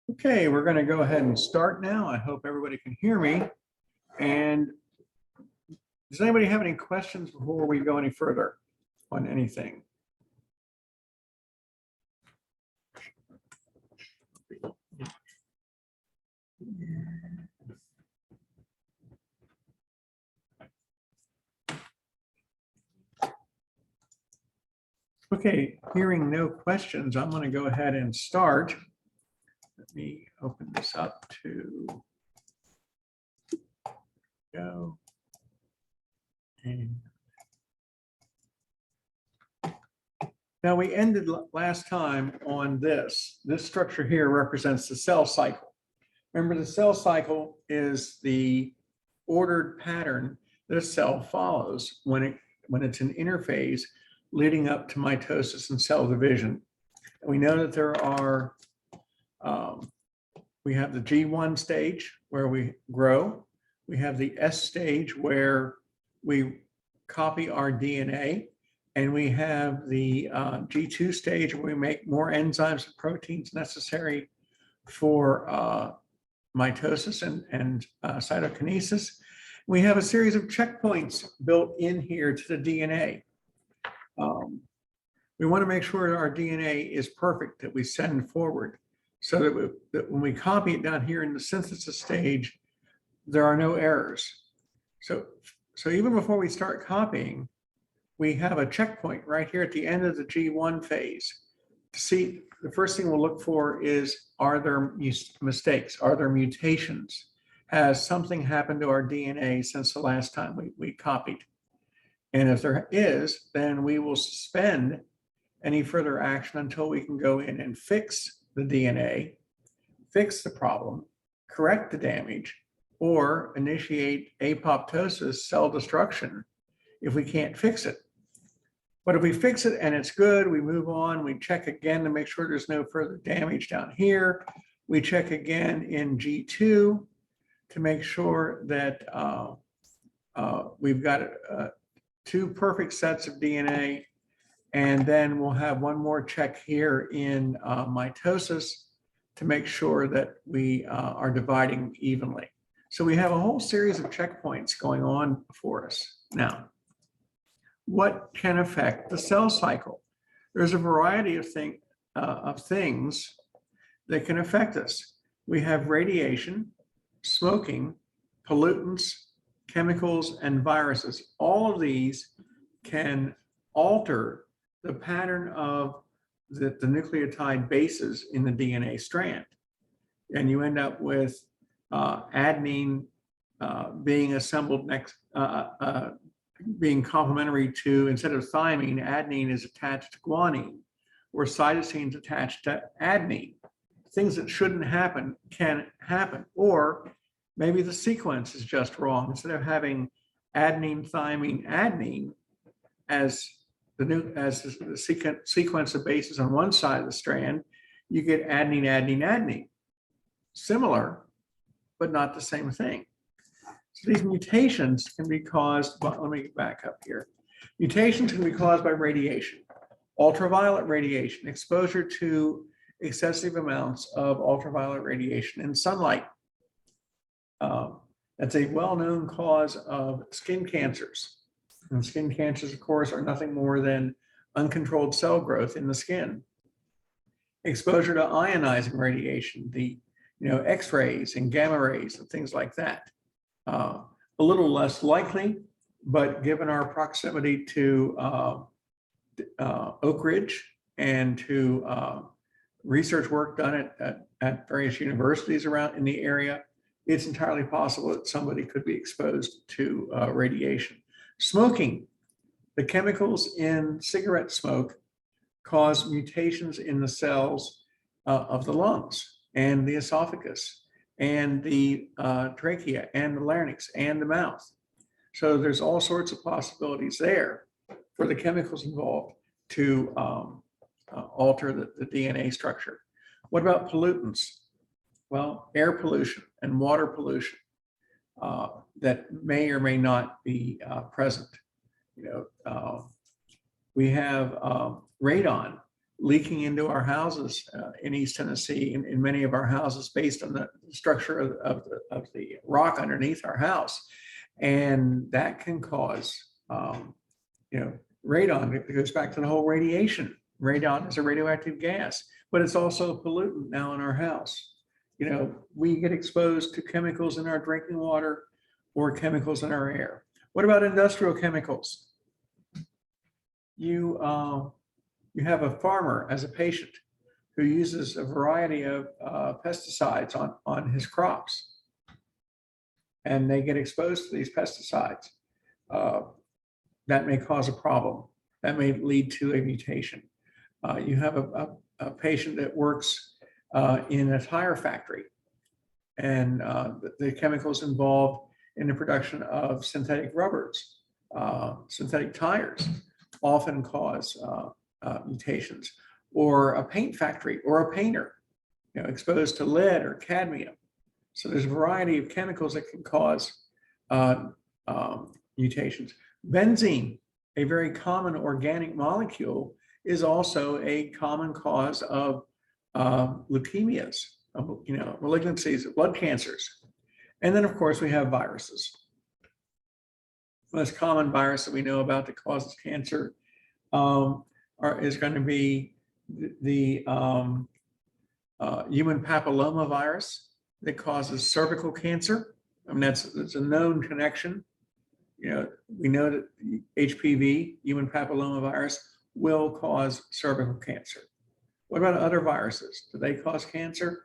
Okay, we're going to go ahead and start now. I hope everybody can hear me. And does anybody have any questions before we go any further on anything? Okay, hearing no questions, I'm going to go ahead and start. Let me open this up to go. And now we ended last time on this. This structure here represents the cell cycle. Remember, the cell cycle is the ordered pattern that a cell follows when it's in interphase leading up to mitosis and cell division. And we know that there are, we have the G1 stage where we grow. We have the S stage where we copy our DNA. And we have the G2 stage where we make more enzymes and proteins necessary for mitosis and cytokinesis. We have a series of checkpoints built in here to the DNA. We want to make sure our DNA is perfect, that we send forward, so that when we copy it down here in the synthesis stage, there are no errors. So even before we start copying, we have a checkpoint right here at the end of the G1 phase. To see, the first thing we'll look for is, are there mistakes? Are there mutations? Has something happened to our DNA since the last time we copied? And if there is, then we will suspend any further action until we can go in and fix the DNA, fix the problem, correct the damage, or initiate apoptosis, cell destruction, if we can't fix it. But if we fix it and it's good, we move on, we check again to make sure there's no further damage down here. We check again in G2 to make sure that we've got two perfect sets of DNA. And then we'll have one more check here in mitosis to make sure that we are dividing evenly. So we have a whole series of checkpoints going on for us. Now, what can affect the cell cycle? There's a variety of things that can affect us. We have radiation, smoking, pollutants, chemicals, and viruses. All of these can alter the pattern of the nucleotide bases in the DNA strand. And you end up with adenine being assembled next, being complementary to, instead of thymine, adenine is attached to guanine, or cytosine is attached to adenine. Things that shouldn't happen can happen, or maybe the sequence is just wrong. Instead of having adenine, thymine, adenine as the sequence of bases on one side of the strand, you get adenine, adenine, adenine. Similar, but not the same thing. So these mutations can be caused by, let me back up here. Mutations can be caused by radiation, ultraviolet radiation, exposure to excessive amounts of ultraviolet radiation and sunlight. That's a well-known cause of skin cancers. And skin cancers, of course, are nothing more than uncontrolled cell growth in the skin. Exposure to ionizing radiation, the X-rays and gamma rays and things like that. A little less likely, but given our proximity to Oak Ridge and to research work done at various universities around in the area, it's entirely possible that somebody could be exposed to radiation. Smoking, the chemicals in cigarette smoke cause mutations in the cells of the lungs and the esophagus and the trachea and the larynx and the mouth. So there's all sorts of possibilities there for the chemicals involved to alter the DNA structure. What about pollutants? Well, air pollution and water pollution that may or may not be present. We have radon leaking into our houses in East Tennessee, in many of our houses, based on the structure of the rock underneath our house. And that can cause, radon. It goes back to the whole radiation. Radon is a radioactive gas, but it's also a pollutant now in our house. We get exposed to chemicals in our drinking water or chemicals in our air. What about industrial chemicals? You have a farmer as a patient who uses a variety of pesticides on his crops, and they get exposed to these pesticides. That may cause a problem. That may lead to a mutation. You have a patient that works in a tire factory, and the chemicals involved in the production of synthetic rubbers, synthetic tires, often cause mutations. Or a paint factory or a painter, exposed to lead or cadmium. So there's a variety of chemicals that can cause mutations. Benzene, a very common organic molecule, is also a common cause of leukemias, malignancies, blood cancers. And then, of course, we have viruses. The most common virus that we know about that causes cancer is going to be the human papilloma virus that causes cervical cancer. I mean, that's a known connection. We know that HPV, human papilloma virus, will cause cervical cancer. What about other viruses? Do they cause cancer?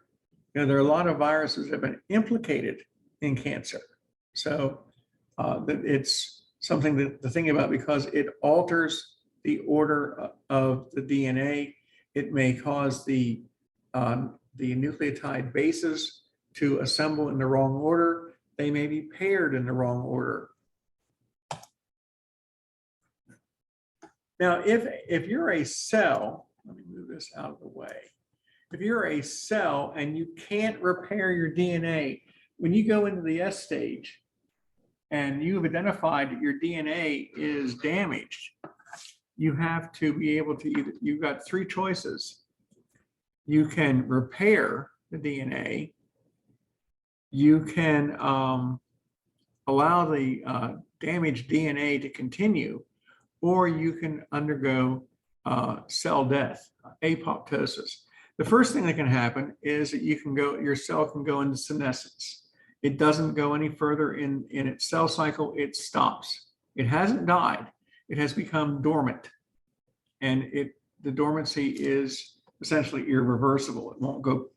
There are a lot of viruses that have been implicated in cancer. So that it's something to think about, because it alters the order of the DNA. It may cause the nucleotide bases to assemble in the wrong order. They may be paired in the wrong order. Now, if you're a cell, let me move this out of the way. If you're a cell and you can't repair your DNA, when you go into the S stage and you've identified that your DNA is damaged, you have to be able to you've got three choices. You can repair the DNA. You can allow the damaged DNA to continue, or you can undergo cell death, apoptosis. The first thing that can happen is that your cell can go into senescence. It doesn't go any further in its cell cycle. It stops. It hasn't died. It has become dormant, and the dormancy is essentially irreversible. It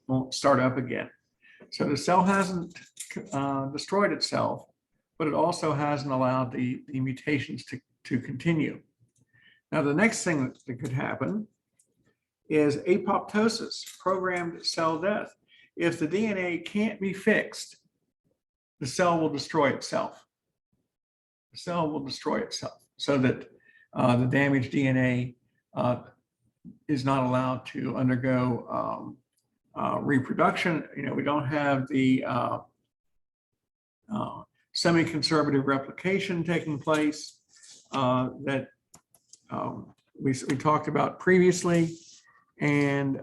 won't start up again. So the cell hasn't destroyed itself, but it also hasn't allowed the mutations to continue. Now, the next thing that could happen is apoptosis, programmed cell death. If the DNA can't be fixed, the cell will destroy itself. The cell will destroy itself, so that the damaged DNA is not allowed to undergo reproduction. We don't have the semi-conservative replication taking place that we talked about previously. And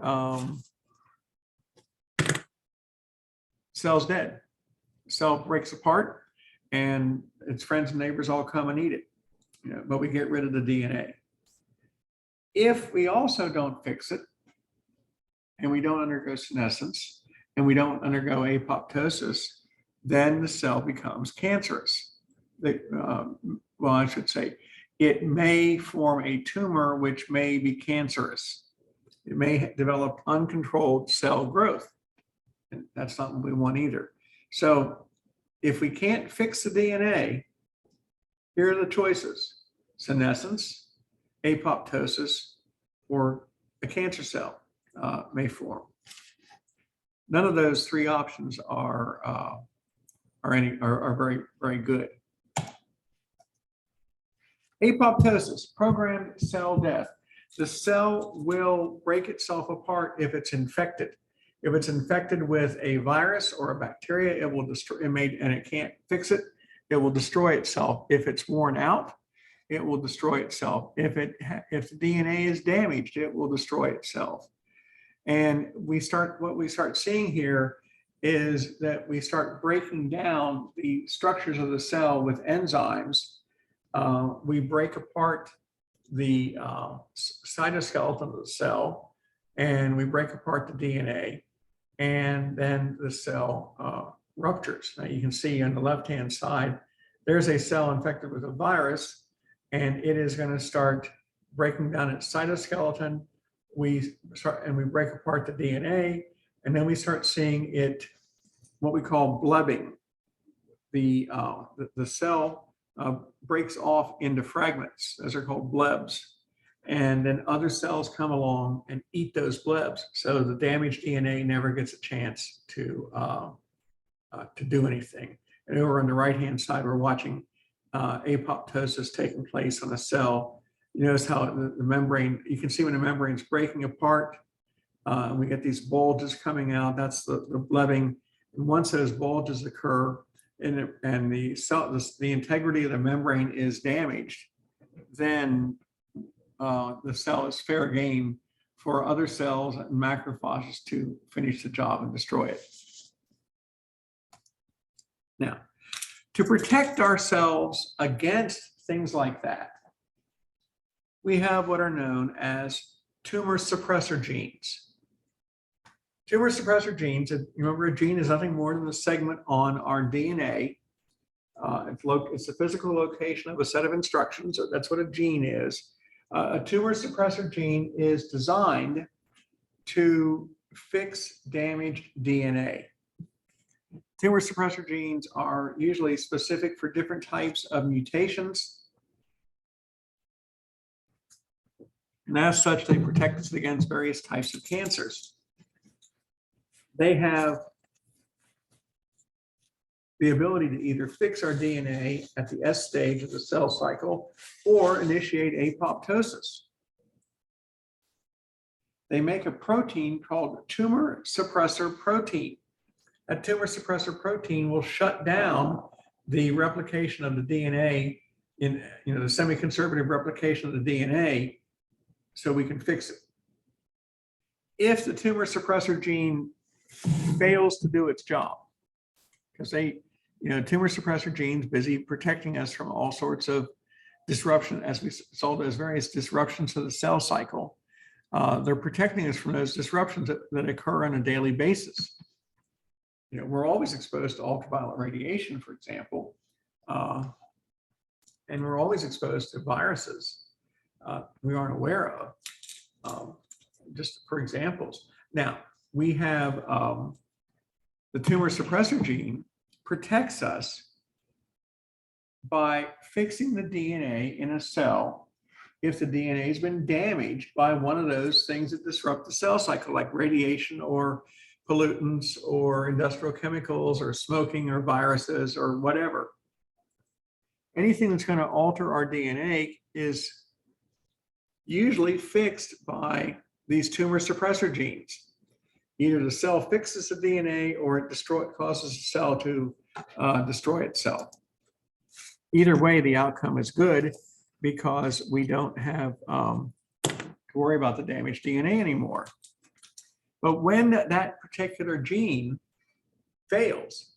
cell's dead. Cell breaks apart, and its friends and neighbors all come and eat it. But we get rid of the DNA. If we also don't fix it, and we don't undergo senescence, and we don't undergo apoptosis, then the cell becomes cancerous. Well, I should say, it may form a tumor which may be cancerous. It may develop uncontrolled cell growth, and that's not what we want either. So if we can't fix the DNA, here are the choices: senescence, apoptosis, or a cancer cell may form. None of those three options are very, very good. Apoptosis, programmed cell death. The cell will break itself apart if it's infected. If it's infected with a virus or a bacteria, it will destroy and it can't fix it. It will destroy itself. If it's worn out, it will destroy itself. If the DNA is damaged, it will destroy itself. And what we start seeing here is that we start breaking down the structures of the cell with enzymes. We break apart the cytoskeleton of the cell, and we break apart the DNA, and then the cell ruptures. Now you can see on the left-hand side, there's a cell infected with a virus, and it is going to start breaking down its cytoskeleton. We break apart the DNA, and then we start seeing it, what we call blebbing. The cell breaks off into fragments. Those are called blebs. And then other cells come along and eat those blebs. So the damaged DNA never gets a chance to do anything. And over on the right-hand side, we're watching apoptosis taking place on a cell. You notice how the membrane, you can see when the membrane is breaking apart, we get these bulges coming out. That's the blebbing. And once those bulges occur and the integrity of the membrane is damaged, then the cell is fair game for other cells and macrophages to finish the job and destroy it. Now, to protect ourselves against things like that, we have what are known as tumor suppressor genes. Tumor suppressor genes, remember a gene is nothing more than a segment on our DNA. It's the physical location of a set of instructions. So that's what a gene is. A tumor suppressor gene is designed to fix damaged DNA. Tumor suppressor genes are usually specific for different types of mutations. And as such, they protect us against various types of cancers. They have the ability to either fix our DNA at the S stage of the cell cycle or initiate apoptosis. They make a protein called tumor suppressor protein. That tumor suppressor protein will shut down the replication of the DNA in the semi-conservative replication of the DNA so we can fix it. If the tumor suppressor gene fails to do its job, because tumor suppressor genes busy protecting us from all sorts of disruption, as we saw those various disruptions to the cell cycle. They're protecting us from those disruptions that occur on a daily basis. We're always exposed to ultraviolet radiation, for example, and we're always exposed to viruses we aren't aware of, just for examples. Now, we have the tumor suppressor gene protects us by fixing the DNA in a cell if the DNA has been damaged by one of those things that disrupt the cell cycle, like radiation or pollutants or industrial chemicals or smoking or viruses or whatever. Anything that's going to alter our DNA is usually fixed by these tumor suppressor genes. Either the cell fixes the DNA or it causes the cell to destroy itself. Either way, the outcome is good because we don't have to worry about the damaged DNA anymore. But when that particular gene fails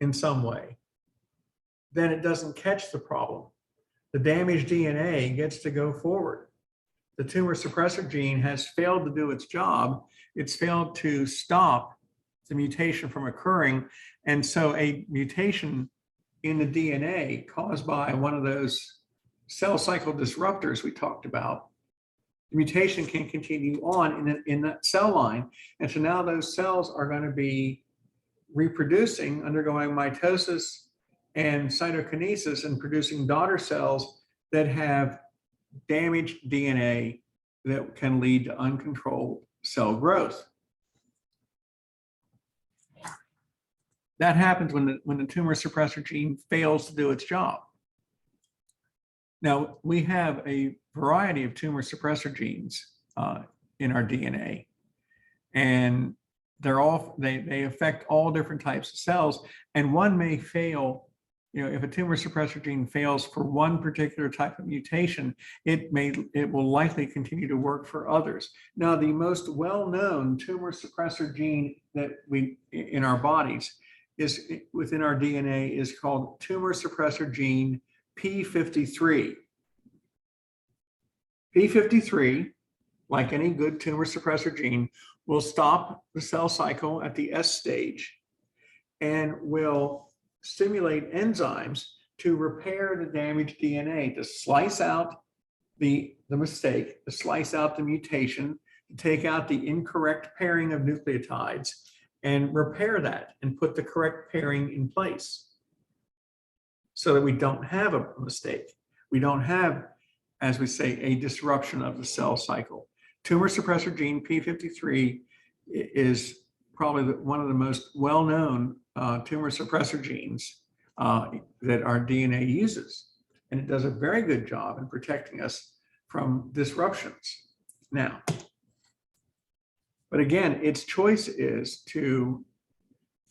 in some way, then it doesn't catch the problem. The damaged DNA gets to go forward. The tumor suppressor gene has failed to do its job. It's failed to stop the mutation from occurring. And so a mutation in the DNA caused by one of those cell cycle disruptors we talked about, the mutation can continue on in that cell line. And so now those cells are going to be reproducing, undergoing mitosis and cytokinesis and producing daughter cells that have damaged DNA that can lead to uncontrolled cell growth. That happens when the tumor suppressor gene fails to do its job. Now, we have a variety of tumor suppressor genes in our DNA, and they affect all different types of cells, and one may fail if a tumor suppressor gene fails for one particular type of mutation, it will likely continue to work for others. Now, the most well-known tumor suppressor gene that in our bodies is within our DNA is called tumor suppressor gene P53. P53, like any good tumor suppressor gene, will stop the cell cycle at the S stage and will stimulate enzymes to repair the damaged DNA, to slice out the mistake, to slice out the mutation, to take out the incorrect pairing of nucleotides and repair that and put the correct pairing in place so that we don't have a mistake. We don't have, as we say, a disruption of the cell cycle. Tumor suppressor gene P53 is probably one of the most well-known tumor suppressor genes that our DNA uses. And it does a very good job in protecting us from disruptions. Now, but again, its choice is to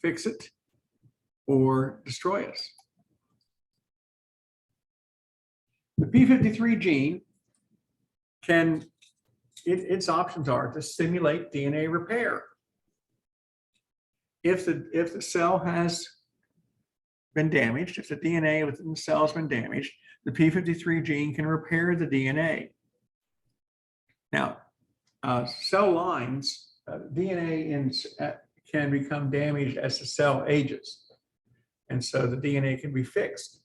fix it or destroy us. The P53 gene its options are to stimulate DNA repair. If the cell has been damaged, if the DNA within the cell has been damaged, the P53 gene can repair the DNA. Now, cell lines, DNA can become damaged as the cell ages. And so the DNA can be fixed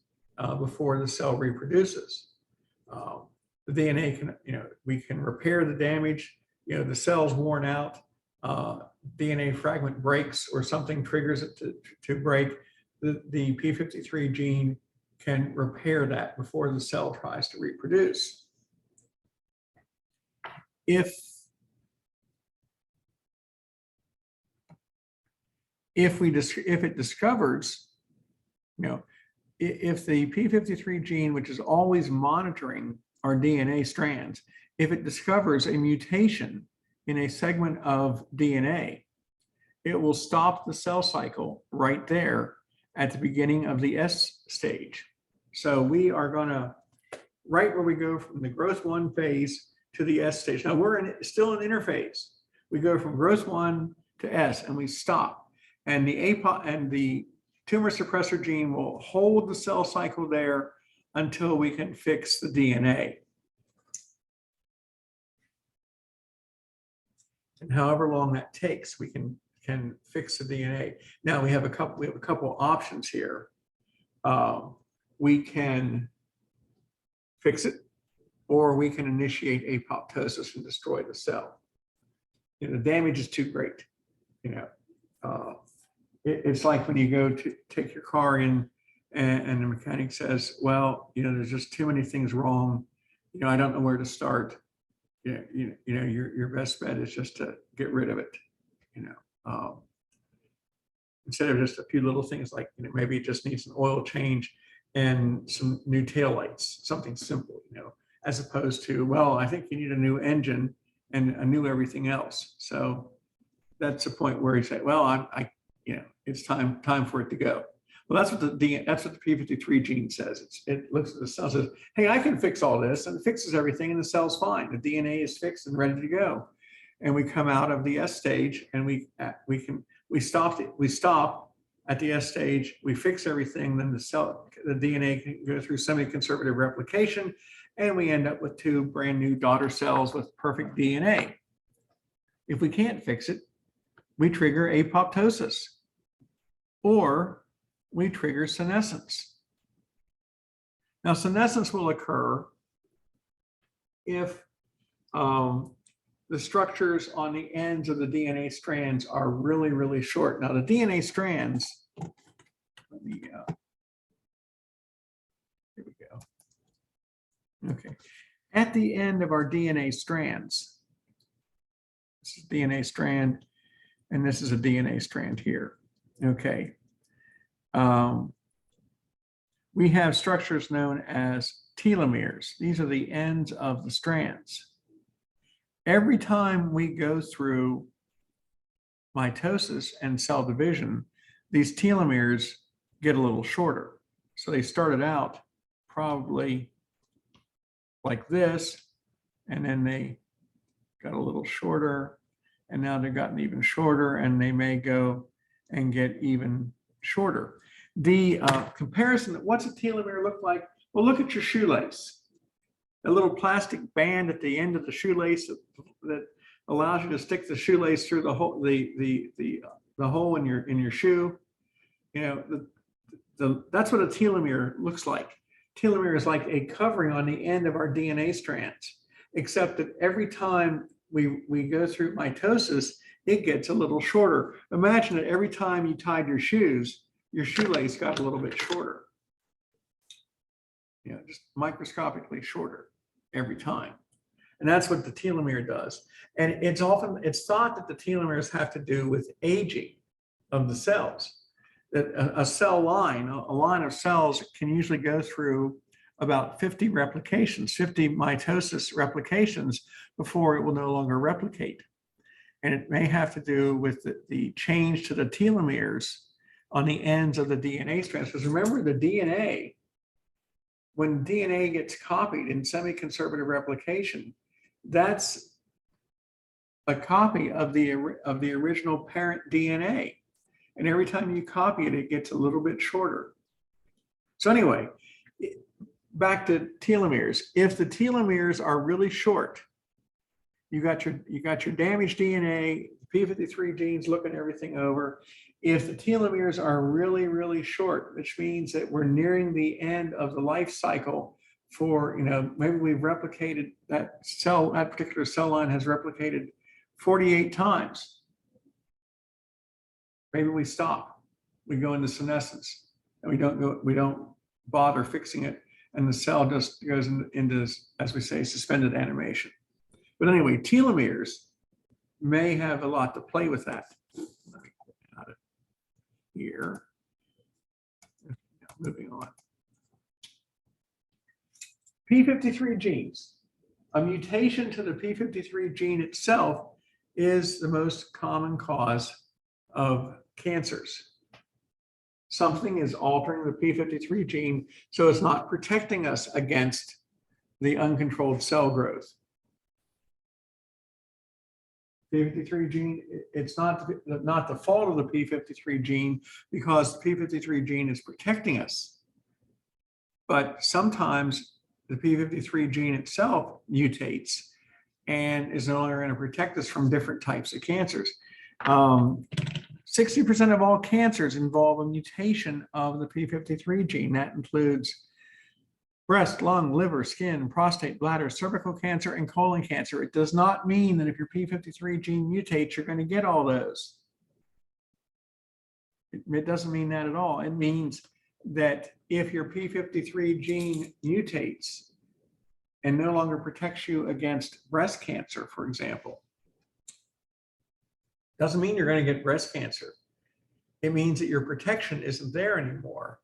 before the cell reproduces. The DNA can, we can repair the damage, the cell's worn out, DNA fragment breaks or something triggers it to break. The P53 gene can repair that before the cell tries to reproduce. If it discovers, if the P53 gene, which is always monitoring our DNA strands, if it discovers a mutation in a segment of DNA, it will stop the cell cycle right there at the beginning of the S stage. So we are going to, right where we go from the growth 1 phase to the S stage. Now we're still in interphase. We go from growth 1 to S and we stop. And the tumor suppressor gene will hold the cell cycle there until we can fix the DNA. And however long that takes, we can fix the DNA. Now we have a couple options here. We can fix it, or we can initiate apoptosis and destroy the cell. The damage is too great. It's like when you go to take your car in and the mechanic says, well, there's just too many things wrong. I don't know where to start. Your best bet is just to get rid of it. Instead of just a few little things like, maybe it just needs an oil change and some new taillights, something simple, as opposed to, well, I think you need a new engine and a new everything else. So that's a point where you say, well, it's time for it to go. Well, that's what the P53 gene says. It looks at the cell and says, hey, I can fix all this, and it fixes everything, and the cell's fine. The DNA is fixed and ready to go. And we come out of the S stage, and we stop at the S stage. We fix everything. Then the DNA can go through semi-conservative replication, and we end up with 2 brand new daughter cells with perfect DNA. If we can't fix it, we trigger apoptosis, or we trigger senescence. Now, senescence will occur if the structures on the ends of the DNA strands are really, really short. Now, the DNA strands, here we go. Okay. At the end of our DNA strands, this is DNA strand, and this is a DNA strand here. Okay. We have structures known as telomeres. These are the ends of the strands. Every time we go through mitosis and cell division, these telomeres get a little shorter. So they started out probably like this, and then they got a little shorter, and now they've gotten even shorter, and they may go and get even shorter. The comparison, what's a telomere look like? Well, look at your shoelace. A little plastic band at the end of the shoelace that allows you to stick the shoelace through the hole, the hole in your shoe. You know, that's what a telomere looks like. Telomere is like a covering on the end of our DNA strands, except that every time we go through mitosis, it gets a little shorter. Imagine that every time you tied your shoes, your shoelace got a little bit shorter. You know, just microscopically shorter every time. And that's what the telomere does. And it's thought that the telomeres have to do with aging of the cells. That a cell line, a line of cells can usually go through about 50 replications, 50 mitosis replications before it will no longer replicate. And it may have to do with the change to the telomeres on the ends of the DNA strands. Because remember, the DNA, when DNA gets copied in semi-conservative replication, that's a copy of the original parent DNA. And every time you copy it, it gets a little bit shorter. So anyway, back to telomeres. If the telomeres are really short, you got your damaged DNA, P53 genes looking everything over. If the telomeres are really, really short, which means that we're nearing the end of the life cycle for, you know, maybe we've replicated that cell, that particular cell line has replicated 48 times. Maybe we stop, we go into senescence, and we don't bother fixing it, and the cell just goes into, as we say, suspended animation. But anyway, telomeres may have a lot to play with that. Let me get out of here. Moving on. P53 genes. A mutation to the P53 gene itself is the most common cause of cancers. Something is altering the P53 gene, so it's not protecting us against the uncontrolled cell growth. P53 gene, it's not the fault of the P53 gene, because the P53 gene is protecting us. But sometimes the P53 gene itself mutates and is no longer going to protect us from different types of cancers. 60% of all cancers involve a mutation of the P53 gene. That includes breast, lung, liver, skin, prostate, bladder, cervical cancer, and colon cancer. It does not mean that if your P53 gene mutates, you're going to get all those. It doesn't mean that at all. It means that if your P53 gene mutates and no longer protects you against breast cancer, for example, doesn't mean you're going to get breast cancer. It means that your protection isn't there anymore.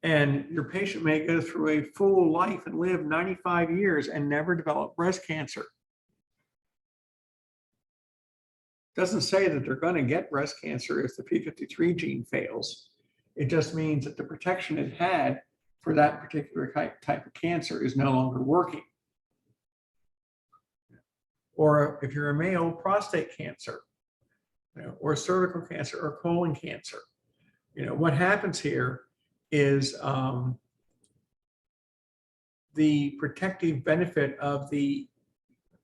And your patient may go through a full life and live 95 years and never develop breast cancer. Doesn't say that they're going to get breast cancer if the P53 gene fails. It just means that the protection it had for that particular type of cancer is no longer working. Or if you're a male, prostate cancer, you know, or cervical cancer or colon cancer. You know, what happens here is the protective benefit of the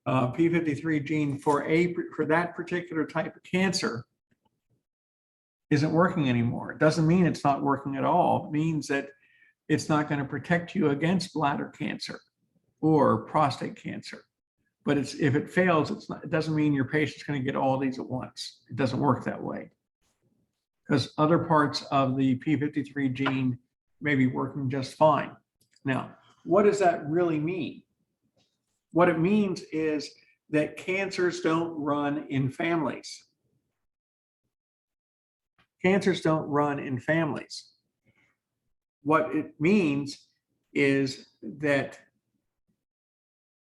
P53 gene for that particular type of cancer isn't working anymore. It doesn't mean it's not working at all. It means that it's not going to protect you against bladder cancer or prostate cancer. But if it fails, it doesn't mean your patient's going to get all these at once. It doesn't work that way, because other parts of the P53 gene may be working just fine. Now, what does that really mean? What it means is that cancers don't run in families. Cancers don't run in families. What it means is that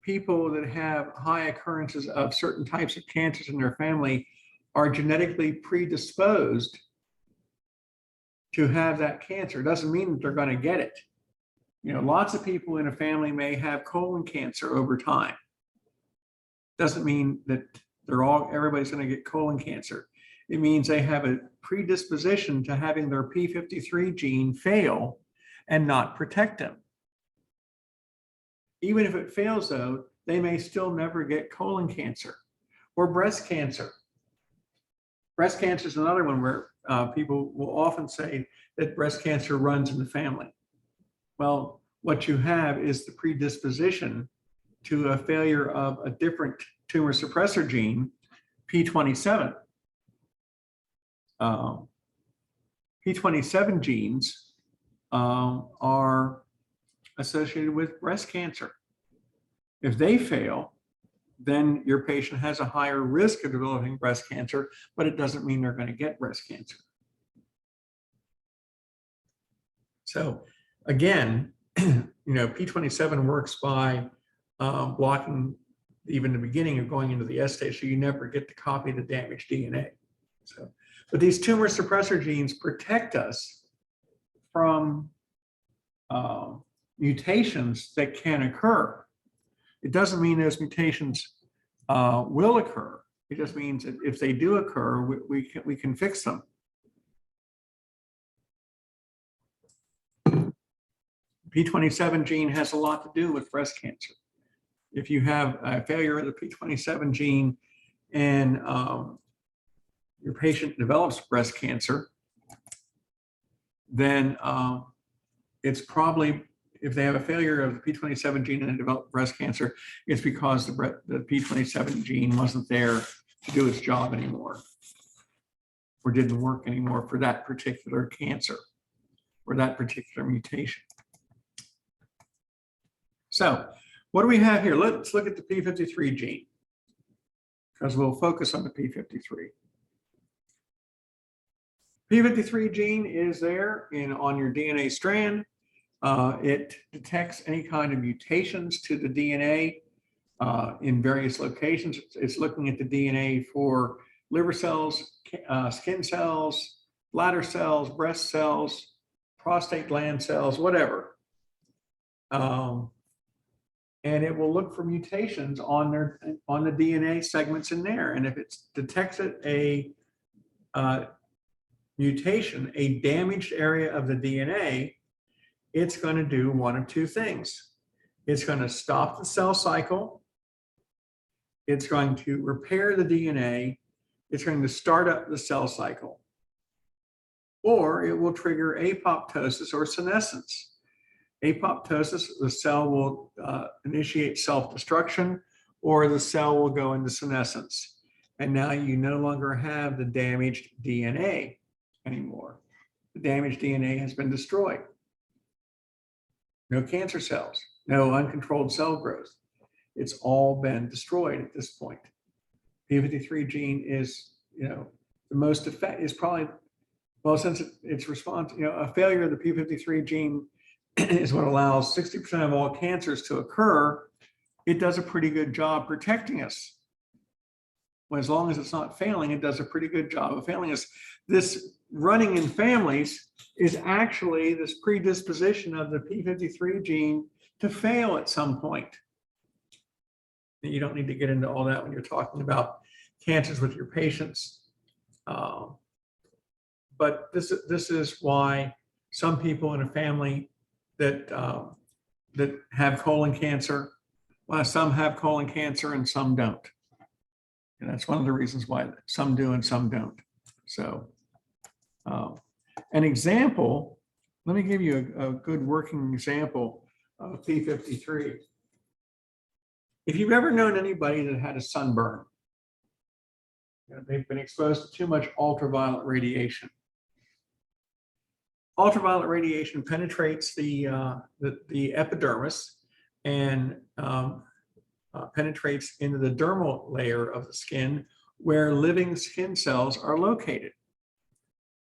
people that have high occurrences of certain types of cancers in their family are genetically predisposed to have that cancer. It doesn't mean that they're going to get it. You know, lots of people in a family may have colon cancer over time. Doesn't mean that everybody's going to get colon cancer. It means they have a predisposition to having their P53 gene fail and not protect them. Even if it fails, though, they may still never get colon cancer or breast cancer. Breast cancer is another one where people will often say that breast cancer runs in the family. Well, what you have is the predisposition to a failure of a different tumor suppressor gene, P27. P27 genes are associated with breast cancer. If they fail, then your patient has a higher risk of developing breast cancer, but it doesn't mean they're going to get breast cancer. So again, you know, P27 works by blocking even the beginning of going into the S stage, so you never get to copy the damaged DNA. So, but these tumor suppressor genes protect us from mutations that can occur. It doesn't mean those mutations will occur. It just means that if they do occur, we can fix them. P27 gene has a lot to do with breast cancer. If you have a failure of the P27 gene and your patient develops breast cancer, then it's probably, if they have a failure of the P27 gene and they develop breast cancer, it's because the P27 gene wasn't there to do its job anymore, or didn't work anymore for that particular cancer or that particular mutation. So what do we have here? Let's look at the P53 gene, because we'll focus on the P53. P53 gene is there on your DNA strand. It detects any kind of mutations to the DNA in various locations. It's looking at the DNA for liver cells, skin cells, bladder cells, breast cells, prostate gland cells, whatever. And it will look for mutations on the DNA segments in there. And if it detects a mutation, a damaged area of the DNA, it's going to do one of two things. It's going to stop the cell cycle. It's going to repair the DNA. It's going to start up the cell cycle. Or it will trigger apoptosis or senescence. Apoptosis, the cell will initiate self-destruction, or the cell will go into senescence. And now you no longer have the damaged DNA anymore. The damaged DNA has been destroyed. No cancer cells, no uncontrolled cell growth. It's all been destroyed at this point. P53 gene is, you know, the most effective, is probably, well, since its response, you know, a failure of the P53 gene is what allows 60% of all cancers to occur. It does a pretty good job protecting us. Well, as long as it's not failing, it does a pretty good job of failing us. This running in families is actually this predisposition of the P53 gene to fail at some point. You don't need to get into all that when you're talking about cancers with your patients. But this is why some people in a family that have colon cancer, well, some have colon cancer and some don't. And that's one of the reasons why some do and some don't. So an example, let me give you a good working example of P53. If you've ever known anybody that had a sunburn, you know, they've been exposed to too much ultraviolet radiation. Ultraviolet radiation penetrates the epidermis and penetrates into the dermal layer of the skin where living skin cells are located.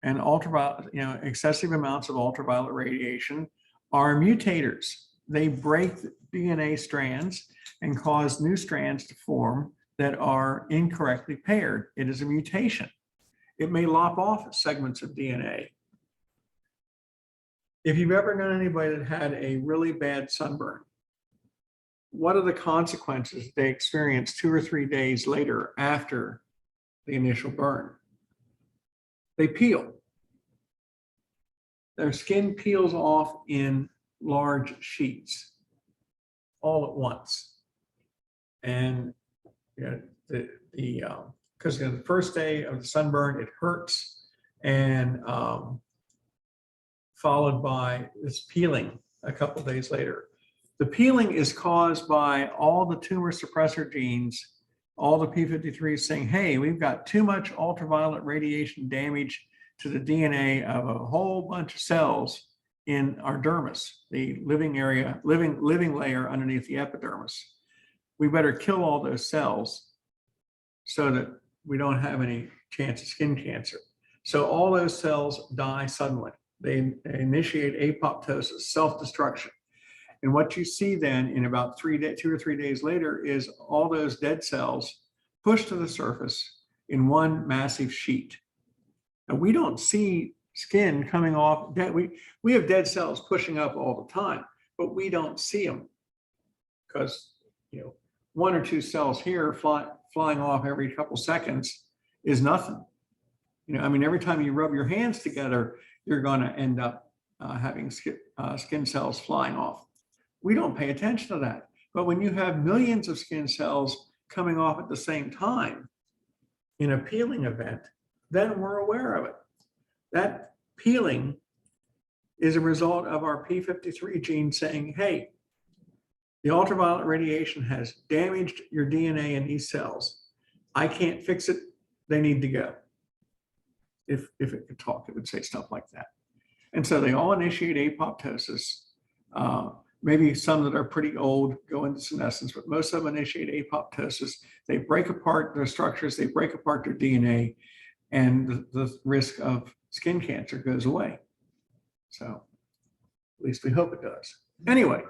And ultraviolet, you know, excessive amounts of ultraviolet radiation are mutators. They break DNA strands and cause new strands to form that are incorrectly paired. It is a mutation. It may lop off segments of DNA. if you've ever known anybody that had a really bad sunburn, what are the consequences they experience 2 or 3 days later after the initial burn? They peel. Their skin peels off in large sheets all at once. And because the first day of the sunburn, it hurts, and followed by this peeling a couple of days later. The peeling is caused by all the tumor suppressor genes, all the P53s saying, hey, we've got too much ultraviolet radiation damage to the DNA of a whole bunch of cells in our dermis, the living area, living layer underneath the epidermis. We better kill all those cells so that we don't have any chance of skin cancer. So all those cells die suddenly. They initiate apoptosis, self-destruction. And what you see then in about 2 or 3 days later is all those dead cells pushed to the surface in one massive sheet. And we don't see skin coming off. We have dead cells pushing up all the time, but we don't see them because 1 or 2 cells here flying off every couple seconds is nothing. Every time you rub your hands together, you're going to end up having skin cells flying off. We don't pay attention to that. But when you have millions of skin cells coming off at the same time in a peeling event, then we're aware of it. That peeling is a result of our P53 gene saying, hey, the ultraviolet radiation has damaged your DNA in these cells. I can't fix it. They need to go. If it could talk, it would say stuff like that. And so they all initiate apoptosis. Maybe some that are pretty old go into senescence, but most of them initiate apoptosis. They break apart their structures, they break apart their DNA, and the risk of skin cancer goes away. So at least we hope it does. Anyway,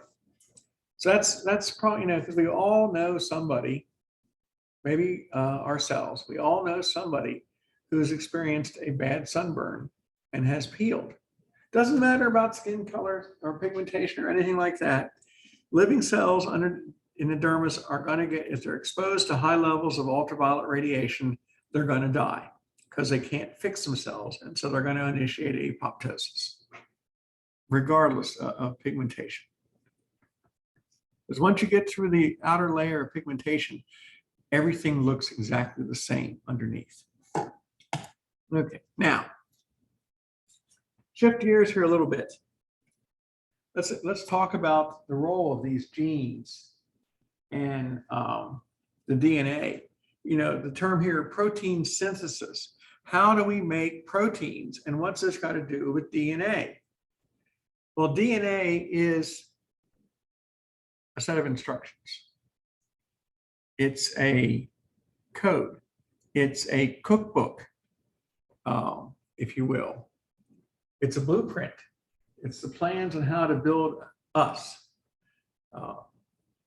so that's probably, because we all know somebody, maybe ourselves, we all know somebody who's experienced a bad sunburn and has peeled. Doesn't matter about skin color or pigmentation or anything like that. Living cells in the dermis are going to get, if they're exposed to high levels of ultraviolet radiation, they're going to die because they can't fix themselves. And so they're going to initiate apoptosis, regardless of pigmentation. Because once you get through the outer layer of pigmentation, everything looks exactly the same underneath. Okay, now, shift gears here a little bit. Let's talk about the role of these genes and the DNA. The term here, protein synthesis. How do we make proteins, and what's this got to do with DNA? Well, DNA is a set of instructions. It's a code. It's a cookbook, if you will. It's a blueprint. It's the plans on how to build us.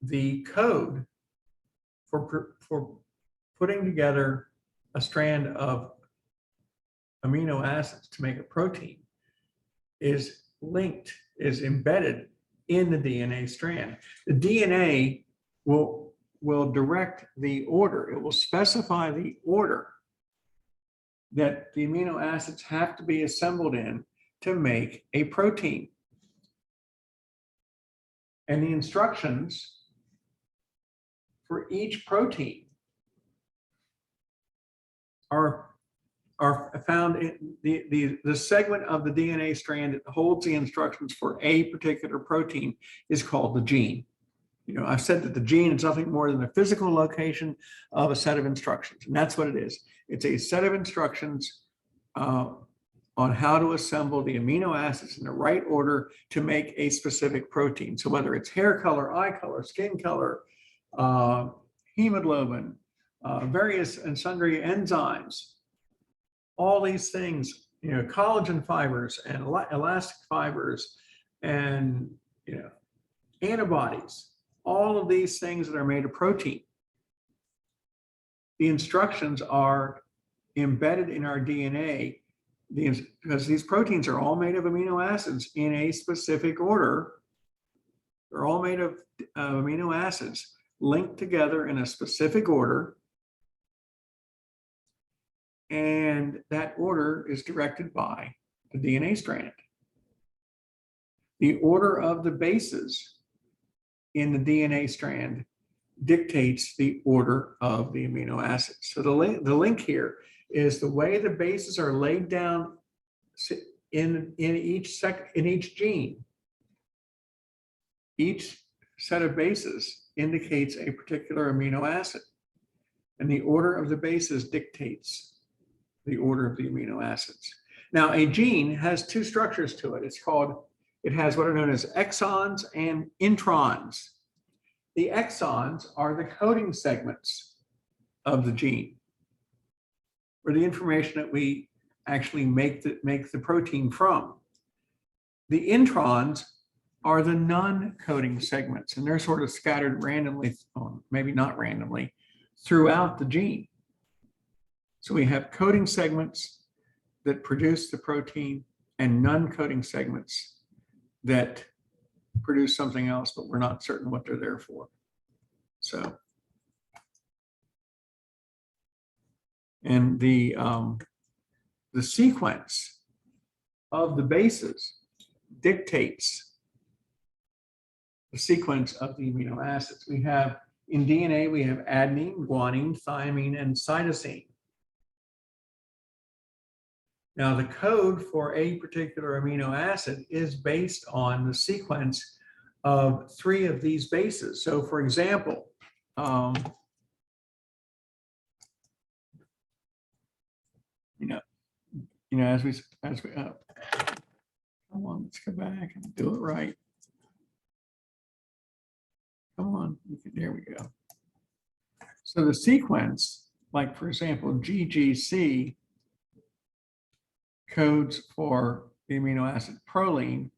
The code for putting together a strand of amino acids to make a protein is linked, is embedded in the DNA strand. The DNA will direct the order. It will specify the order that the amino acids have to be assembled in to make a protein. And the instructions for each protein are found in the segment of the DNA strand that holds the instructions for a particular protein is called the gene. I've said that the gene is nothing more than a physical location of a set of instructions, and that's what it is. It's a set of instructions on how to assemble the amino acids in the right order to make a specific protein. So whether it's hair color, eye color, skin color, hemoglobin, various and sundry enzymes, all these things, collagen fibers and elastic fibers and, antibodies, all of these things that are made of protein. The instructions are embedded in our DNA because these proteins are all made of amino acids in a specific order. They're all made of amino acids linked together in a specific order. And that order is directed by the DNA strand. The order of the bases in the DNA strand dictates the order of the amino acids. So the link here is the way the bases are laid down in each gene. Each set of bases indicates a particular amino acid, and the order of the bases dictates the order of the amino acids. Now, a gene has two structures to it. It has what are known as exons and introns. The exons are the coding segments of the gene, or the information that we actually make the protein from. The introns are the non-coding segments, and they're sort of scattered randomly, maybe not randomly, throughout the gene. So we have coding segments that produce the protein and non-coding segments that produce something else, but we're not certain what they're there for. So, and the sequence of the bases dictates the sequence of the amino acids. We have, in DNA, we have adenine, guanine, thymine, and cytosine. Now, the code for a particular amino acid is based on the sequence of 3 of these bases. So, for example, come on, let's go back and do it right. Come on, there we go. So the sequence, like for example, GGC codes for the amino acid proline,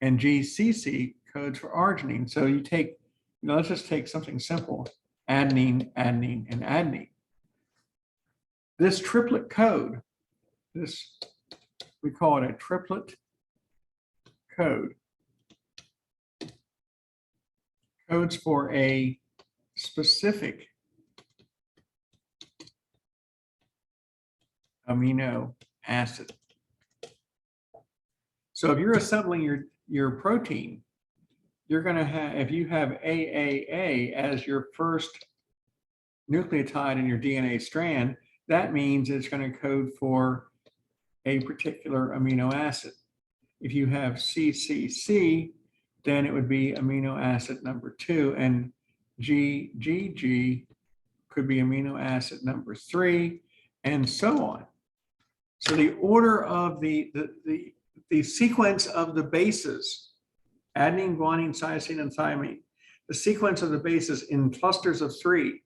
and GCC codes for arginine. So you take, let's just take something simple, adenine, adenine, and adenine. This triplet code, we call it a triplet code, codes for a specific amino acid. So if you're assembling your protein, you're going to have, if you have AAA as your first nucleotide in your DNA strand, that means it's going to code for a particular amino acid. If you have CCC, then it would be amino acid number 2, and GGG could be amino acid number 3, and so on. So the order of the sequence of the bases, adenine, guanine, cytosine, and thymine, the sequence of the bases in clusters of 3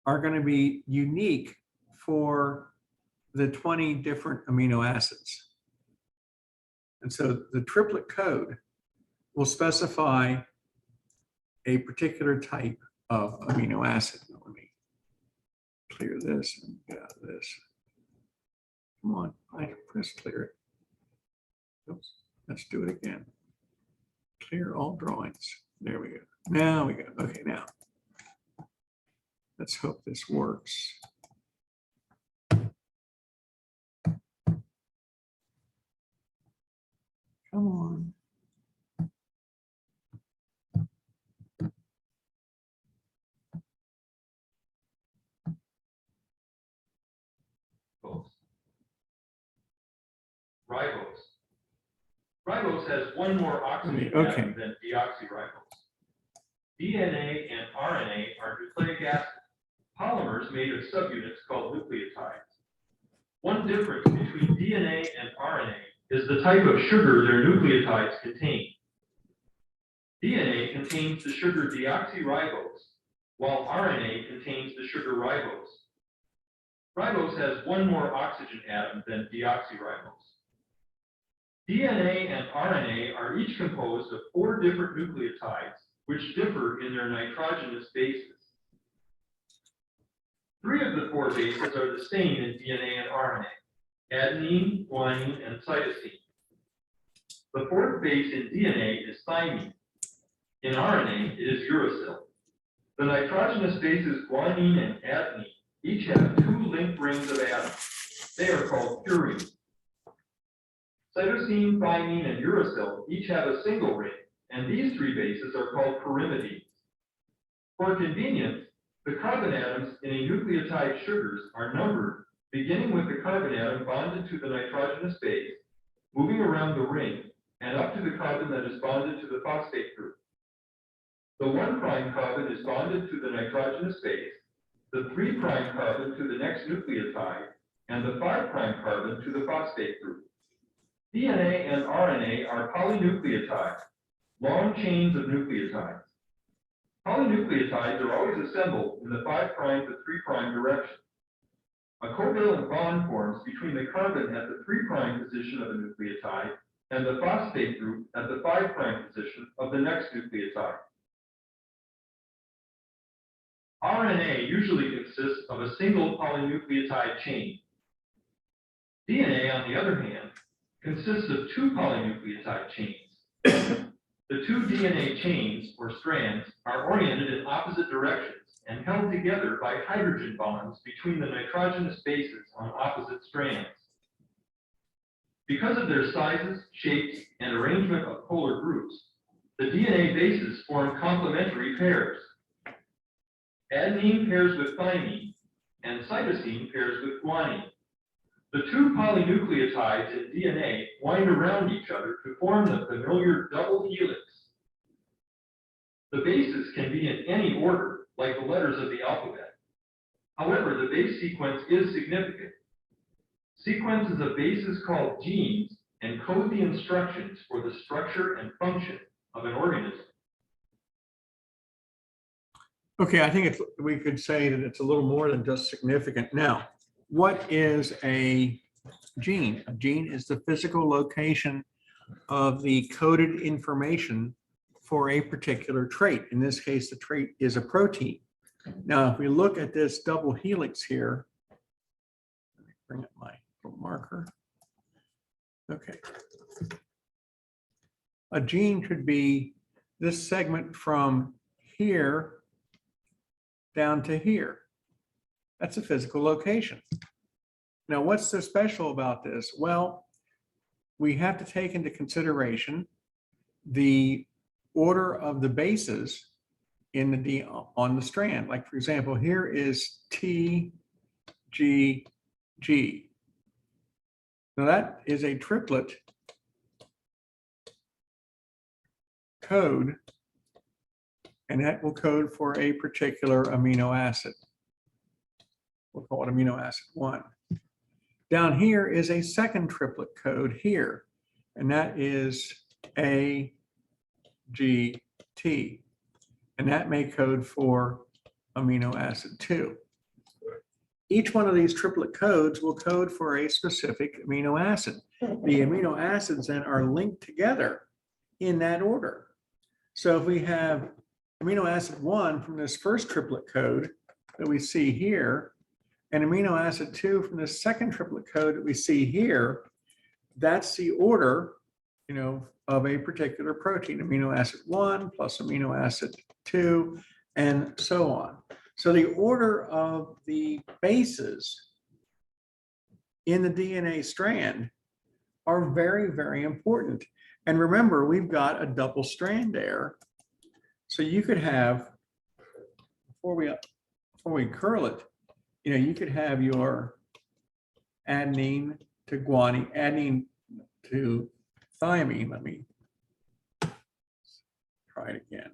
are going to be unique for the 20 different amino acids. And so the triplet code will specify a particular type of amino acid. Let me clear this and get out of this. Come on, I press clear it. Oops, let's do it again. Clear all drawings. There we go. Now we go. Okay, now let's hope this works. Come on. Ribose. Ribose has one more oxygen atom than deoxyribose. DNA and RNA are nucleic acid polymers made of subunits called nucleotides. One difference between DNA and RNA is the type of sugar their nucleotides contain. DNA contains the sugar deoxyribose, while RNA contains the sugar ribose. Ribose has one more oxygen atom than deoxyribose. DNA and RNA are each composed of 4 different nucleotides, which differ in their nitrogenous bases. 3 of the 4 bases are the same in DNA and RNA. adenine, guanine, and cytosine. The fourth base in DNA is thymine. In RNA, it is uracil. The nitrogenous bases guanine and adenine each have 2 linked rings of atoms. They are called purines. Cytosine, thymine, and uracil each have a single ring, and these 3 bases are called pyrimidines. For convenience, the carbon atoms in a nucleotide sugars are numbered, beginning with the carbon atom bonded to the nitrogenous base, moving around the ring, and up to the carbon that is bonded to the phosphate group. The 1' carbon is bonded to the nitrogenous base, the 3' carbon to the next nucleotide, and the 5' carbon to the phosphate group. DNA and RNA are polynucleotides, long chains of nucleotides. Polynucleotides are always assembled in the 5' to 3' direction. A covalent bond forms between the carbon at the 3' position of a nucleotide and the phosphate group at the 5' position of the next nucleotide. RNA usually consists of a single polynucleotide chain. DNA, on the other hand, consists of 2 polynucleotide chains. The 2 DNA chains, or strands, are oriented in opposite directions and held together by hydrogen bonds between the nitrogenous bases on opposite strands. Because of their sizes, shapes, and arrangement of polar groups, the DNA bases form complementary pairs. Adenine pairs with thymine, and cytosine pairs with guanine. The 2 polynucleotides in DNA wind around each other to form the familiar double helix. The bases can be in any order, like the letters of the alphabet. However, the base sequence is significant. Sequences of bases called genes encode the instructions for the structure and function of an organism. Okay, I think we could say that it's a little more than just significant. Now, what is a gene? A gene is the physical location of the coded information for a particular trait. In this case, the trait is a protein. Now, if we look at this double helix here, let me bring up my little marker. Okay. A gene could be this segment from here down to here. That's a physical location. Now, what's so special about this? Well, we have to take into consideration the order of the bases in the on the strand. Like, for example, here is T, G, G. Now that is a triplet code, and that will code for a particular amino acid. We'll call it amino acid 1. Down here is a second triplet code here, and that is A, G, T, and that may code for amino acid 2. Each one of these triplet codes will code for a specific amino acid. The amino acids then are linked together in that order. So if we have amino acid 1 from this first triplet code that we see here, and amino acid 2 from the second triplet code that we see here, that's the order, of a particular protein. Amino acid 1 plus amino acid 2, and so on. So the order of the bases in the DNA strand are very, very important. And remember, we've got a double strand there. So you could have, before we curl it, you could have your adenine to guanine, adenine to thymine. Let me try it again.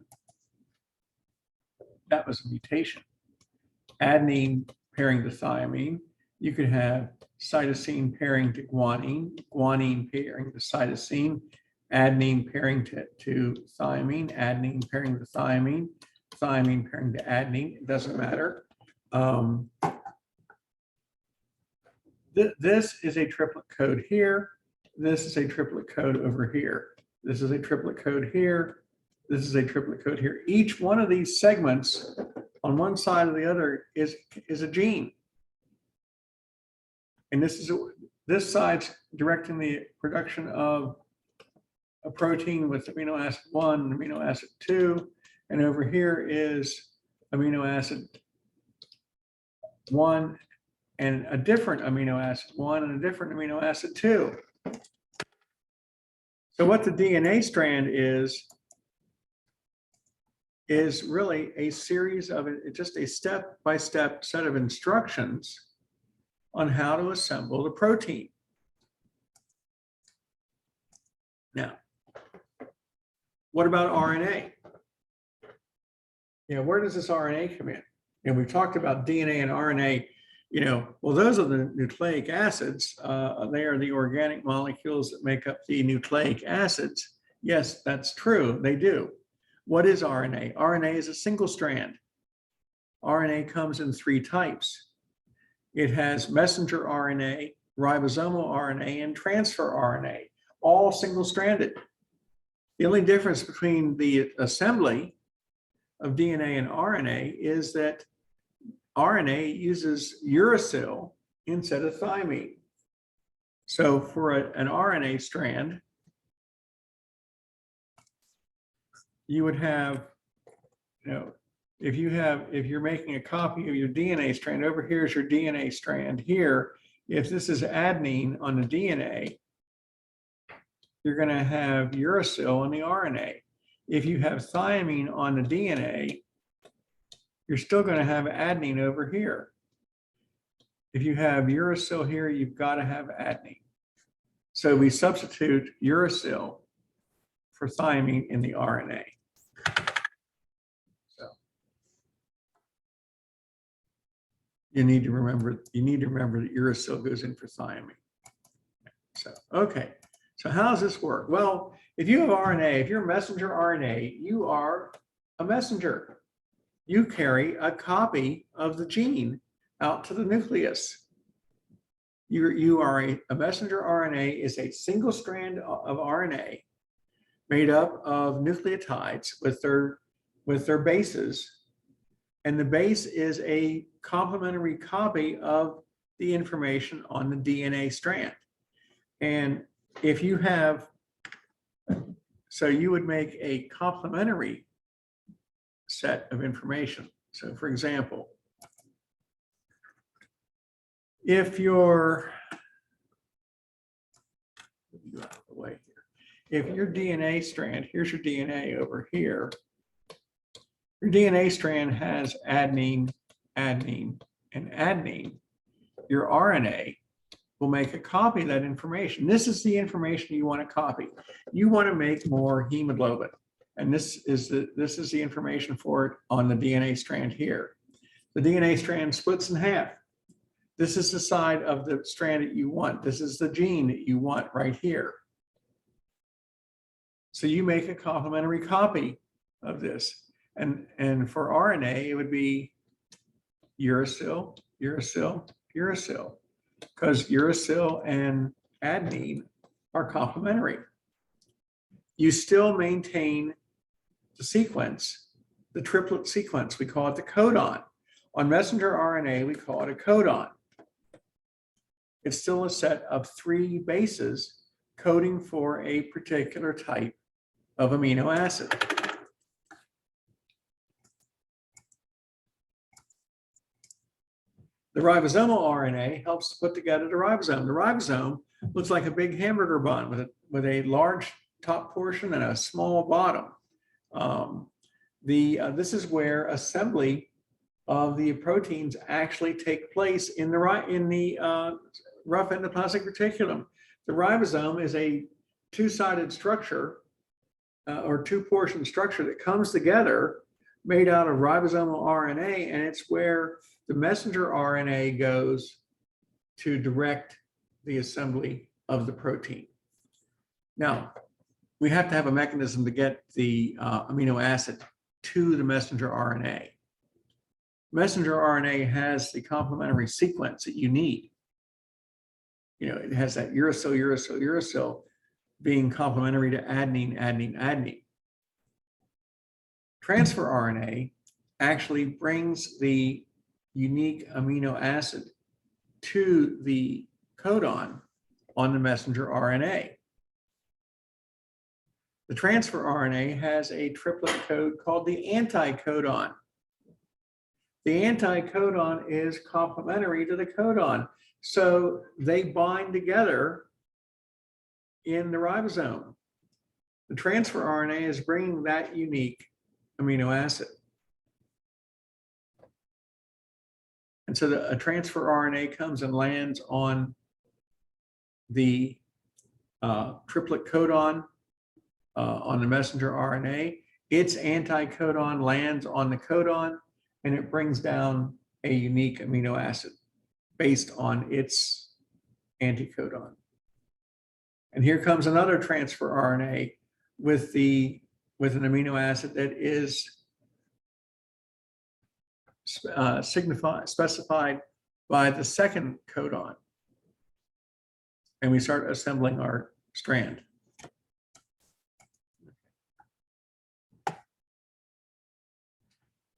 That was a mutation. Adenine pairing to thymine. You could have cytosine pairing to guanine, guanine pairing to cytosine, adenine pairing to thymine, adenine pairing to thymine, thymine pairing to adenine. It doesn't matter. This is a triplet code here. This is a triplet code over here. This is a triplet code here. This is a triplet code here. Each one of these segments on one side or the other is a gene. And this this side's directing the production of a protein with amino acid 1, amino acid 2, and over here is amino acid 1 and a different amino acid 1 and a different amino acid 2. So what the DNA strand is really a series of, just a step-by-step set of instructions on how to assemble the protein. Now, what about RNA? Where does this RNA come in? And we've talked about DNA and RNA, well, those are the nucleic acids. They are the organic molecules that make up the nucleic acids. Yes, that's true, they do. What is RNA? RNA is a single strand. RNA comes in 3 types. It has messenger RNA, ribosomal RNA, and transfer RNA, all single-stranded. The only difference between the assembly of DNA and RNA is that RNA uses uracil instead of thymine. So for an RNA strand, you would have, if you're making a copy of your DNA strand, over here is your DNA strand here. If this is adenine on the DNA, you're going to have uracil on the RNA. If you have thymine on the DNA, you're still going to have adenine over here. If you have uracil here, you've got to have adenine. So we substitute uracil for thymine in the RNA. So you need to remember that uracil goes in for thymine. So, okay. So how does this work? Well, if you have RNA, if you're messenger RNA, you are a messenger. You carry a copy of the gene out to the nucleus. You are a messenger RNA is a single strand of RNA made up of nucleotides with their bases. And the base is a complementary copy of the information on the DNA strand. And if you have, so you would make a complementary set of information. So for example, if your DNA strand, here's your DNA over here, your DNA strand has adenine, adenine, and adenine, your RNA will make a copy of that information. This is the information you want to copy. You want to make more hemoglobin. And this is the information for it on the DNA strand here. The DNA strand splits in half. This is the side of the strand that you want. This is the gene that you want right here. So you make a complementary copy of this. And for RNA, it would be uracil, uracil, uracil, because uracil and adenine are complementary. You still maintain the sequence, the triplet sequence. We call it the codon. On messenger RNA, we call it a codon. It's still a set of 3 bases coding for a particular type of amino acid. The ribosomal RNA helps put together the ribosome. The ribosome looks like a big hamburger bun with a large top portion and a small bottom. This is where assembly of the proteins actually take place in the rough endoplasmic reticulum. The ribosome is a 2-sided structure or 2-portion structure that comes together made out of ribosomal RNA, and it's where the messenger RNA goes to direct the assembly of the protein. Now, we have to have a mechanism to get the amino acid to the messenger RNA. Messenger RNA has the complementary sequence that you need. It has that uracil, uracil, uracil being complementary to adenine, adenine, adenine. Transfer RNA actually brings the unique amino acid to the codon on the messenger RNA. The transfer RNA has a triplet code called the anticodon. The anticodon is complementary to the codon, so they bind together in the ribosome. The transfer RNA is bringing that unique amino acid. And so a transfer RNA comes and lands on the triplet codon on the messenger RNA. Its anticodon lands on the codon, and it brings down a unique amino acid based on its anticodon. And here comes another transfer RNA with an amino acid that is specified by the second codon. And we start assembling our strand.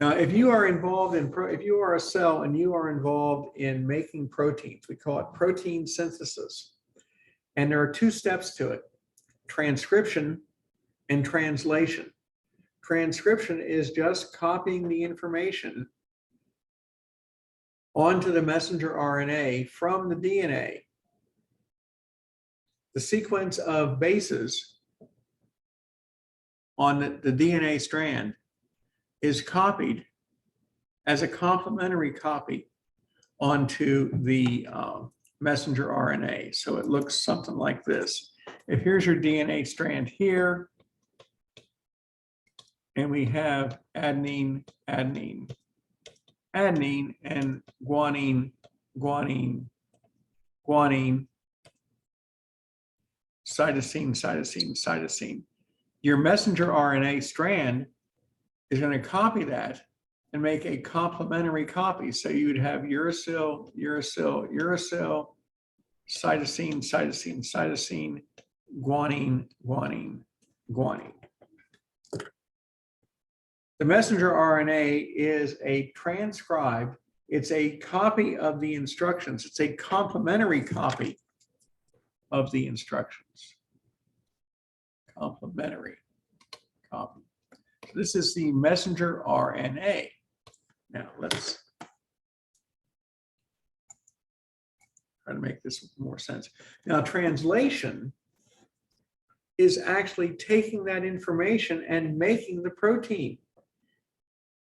Now, if you are involved in, if you are a cell and you are involved in making proteins, we call it protein synthesis. And there are two steps to it: transcription and translation. Transcription is just copying the information onto the messenger RNA from the DNA. The sequence of bases on the DNA strand is copied as a complementary copy onto the messenger RNA. So it looks something like this. If here's your DNA strand here, and we have adenine, adenine, adenine, and guanine, guanine, guanine, cytosine, cytosine, cytosine. Your messenger RNA strand is going to copy that and make a complementary copy. So you would have uracil, uracil, uracil, cytosine, cytosine, cytosine, guanine, guanine, guanine. The messenger RNA is a transcribed, it's a copy of the instructions. It's a complementary copy of the instructions. Complementary copy. So this is the messenger RNA. Now let's try to make this more sense. Now, translation is actually taking that information and making the protein.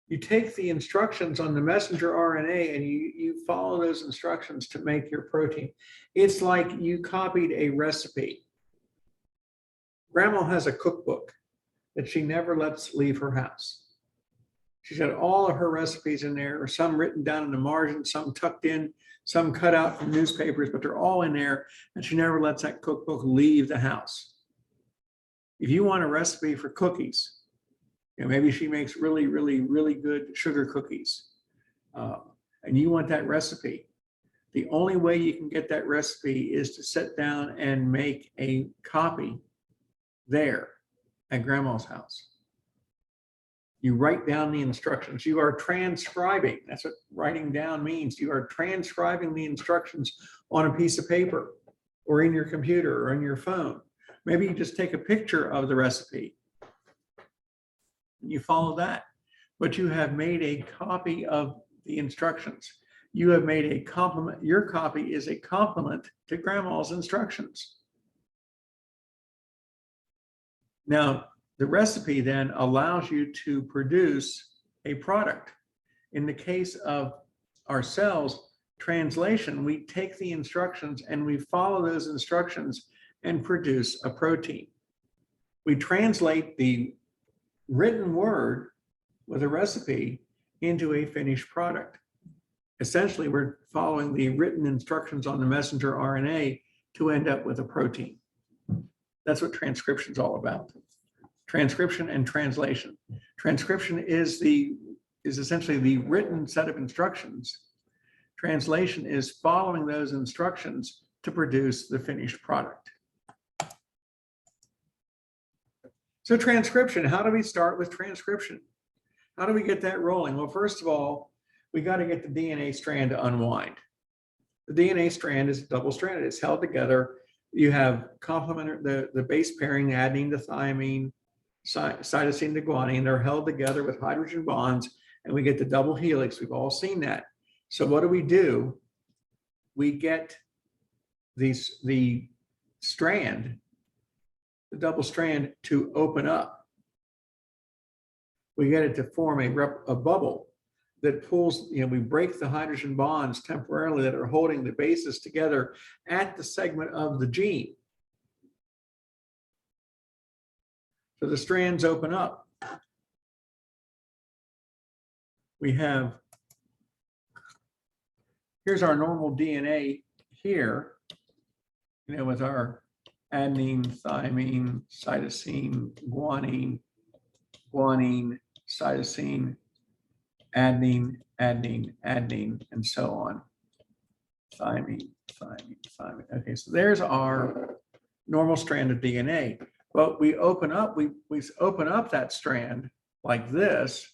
You take the instructions on the messenger RNA and you follow those instructions to make your protein. It's like you copied a recipe. Grandma has a cookbook that she never lets leave her house. She's got all of her recipes in there, or some written down in the margin, some tucked in, some cut out from newspapers, but they're all in there, and she never lets that cookbook leave the house. If you want a recipe for cookies, you know, maybe she makes really, really, really good sugar cookies, and you want that recipe. The only way you can get that recipe is to sit down and make a copy there at Grandma's house. You write down the instructions. You are transcribing. That's what writing down means. You are transcribing the instructions on a piece of paper or in your computer or on your phone. Maybe you just take a picture of the recipe. You follow that, but you have made a copy of the instructions. You have made a complement. Your copy is a complement to Grandma's instructions. Now, the recipe then allows you to produce a product. In the case of our cells, translation, we take the instructions and we follow those instructions and produce a protein. We translate the written word with a recipe into a finished product. Essentially, we're following the written instructions on the messenger RNA to end up with a protein. That's what transcription is all about. Transcription and translation. Transcription is essentially the written set of instructions. Translation is following those instructions to produce the finished product. So transcription, how do we start with transcription? How do we get that rolling? Well, first of all, we got to get the DNA strand to unwind. The DNA strand is double-stranded. It's held together you have complementary, the base pairing, adenine to thymine, cytosine to guanine. They're held together with hydrogen bonds, and we get the double helix. We've all seen that. So what do? We get the strand, the double strand, to open up. We get it to form a bubble that pulls, we break the hydrogen bonds temporarily that are holding the bases together at the segment of the gene. So the strands open up. We have, here's our normal DNA here, with our adenine, thymine, cytosine, guanine, cytosine, adenine, and so on. Thymine. Okay, so there's our normal strand of DNA. But we open up that strand like this.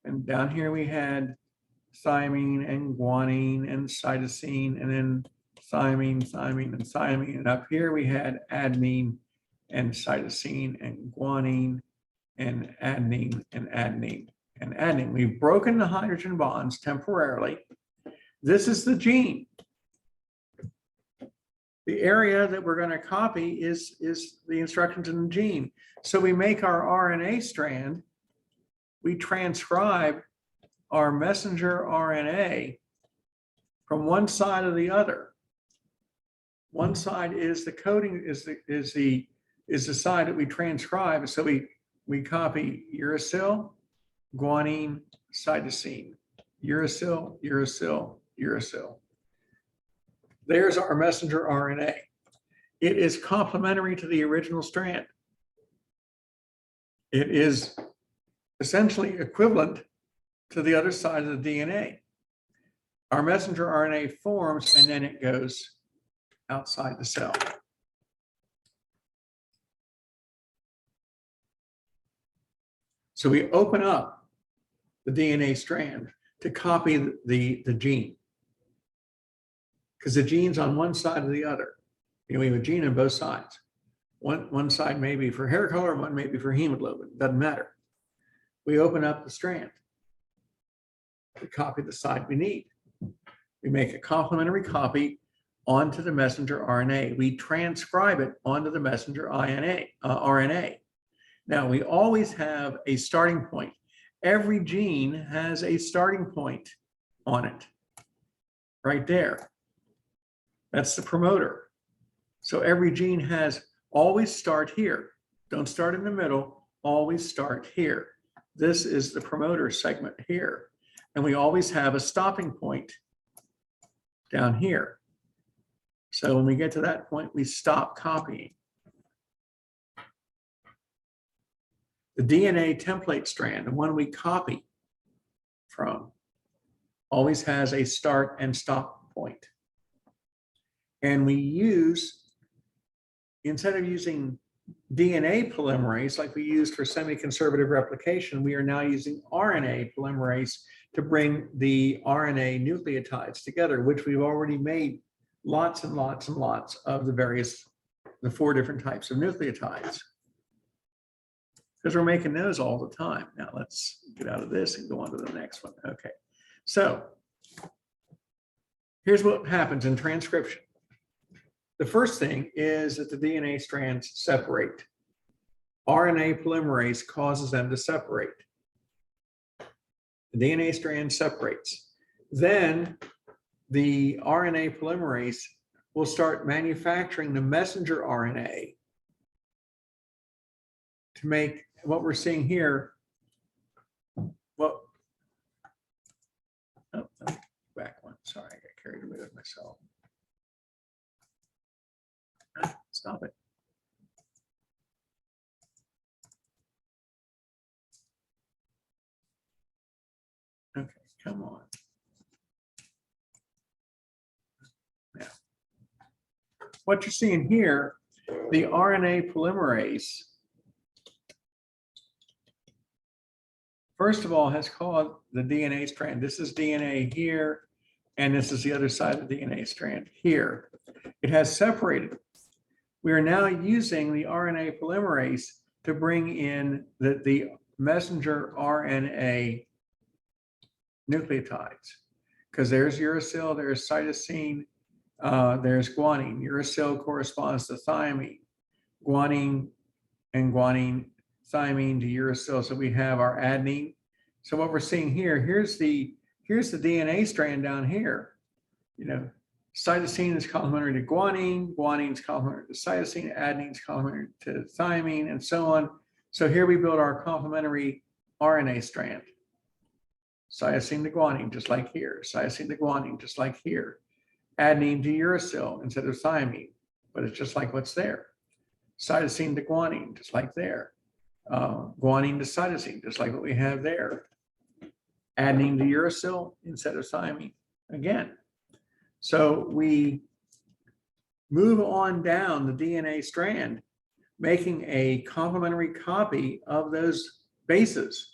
And down here we had thymine and guanine and cytosine, and then thymine, and thymine. And up here we had adenine and cytosine and guanine and adenine and adenine and adenine. We've broken the hydrogen bonds temporarily. This is the gene. The area that we're going to copy is the instructions in the gene. So we make our RNA strand. We transcribe our messenger RNA from one side to the other. One side is the coding, is the side that we transcribe. So we copy uracil, guanine, cytosine, uracil, uracil, uracil. There's our messenger RNA. It is complementary to the original strand. It is essentially equivalent to the other side of the DNA. Our messenger RNA forms, and then it goes outside the cell. So we open up the DNA strand to copy the gene, because the gene's on one side or the other. We have a gene on both sides. One side may be for hair color, one may be for hemoglobin, doesn't matter. We open up the strand to copy the side we need. We make a complementary copy onto the messenger RNA. We transcribe it onto the messenger RNA. Now, we always have a starting point. Every gene has a starting point on it, right there. That's the promoter. So every gene has always start here. Don't start in the middle, always start here. This is the promoter segment here. And we always have a stopping point down here. So when we get to that point, we stop copying. The DNA template strand, the one we copy from, always has a start and stop point. And we use, instead of using DNA polymerase like we used for semi-conservative replication, we are now using RNA polymerase to bring the RNA nucleotides together, which we've already made lots and lots and lots of the 4 different types of nucleotides. Because we're making those all the time. Now let's get out of this and go on to the next one. Okay, so here's what happens in transcription. The first thing is that the DNA strands separate. RNA polymerase causes them to separate. The DNA strand separates. Then the RNA polymerase will start manufacturing the messenger RNA to make what we're seeing here. Well, oh, back one. Sorry, I got carried away with myself. Stop it. Okay, come on. Now, what you're seeing here, the RNA polymerase, first of all, has called the DNA strand. This is DNA here. and this is the other side of the DNA strand here. It has separated. We are now using the RNA polymerase to bring in the messenger RNA nucleotides, because there's uracil, there's cytosine, there's guanine. Uracil corresponds to thymine, guanine and guanine, thymine to uracil. So we have our adenine. So what we're seeing here, here's the DNA strand down here. You know, cytosine is complementary to guanine, guanine is complementary to cytosine, adenine is complementary to thymine, and so on. So here we build our complementary RNA strand. Cytosine to guanine, just like here. Cytosine to guanine, just like here. Adenine to uracil instead of thymine, but it's just like what's there. Cytosine to guanine, just like there. Guanine to cytosine, just like what we have there. Adenine to uracil instead of thymine, again. So we move on down the DNA strand, making a complementary copy of those bases.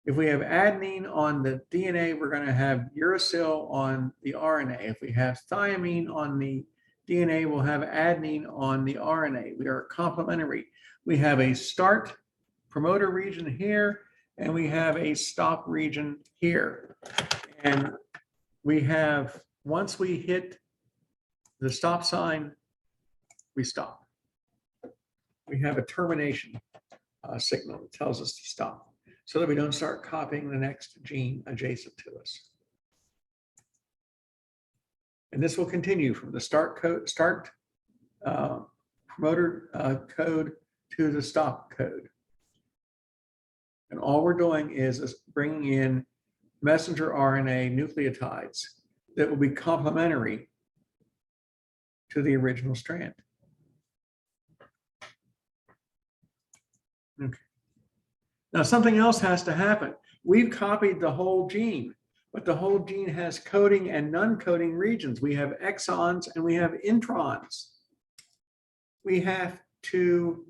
If we have adenine on the DNA, we're going to have uracil on the RNA. If we have thymine on the DNA, we'll have adenine on the RNA. We are complementary. We have a start promoter region here, and we have a stop region here. And we have, once we hit the stop sign, we stop. We have a termination signal that tells us to stop, so that we don't start copying the next gene adjacent to us. And this will continue from the start promoter code to the stop code. And all we're doing is bringing in messenger RNA nucleotides that will be complementary to the original strand. Okay. Now, something else has to happen. We've copied the whole gene, but the whole gene has coding and non-coding regions. We have exons and we have introns. We have to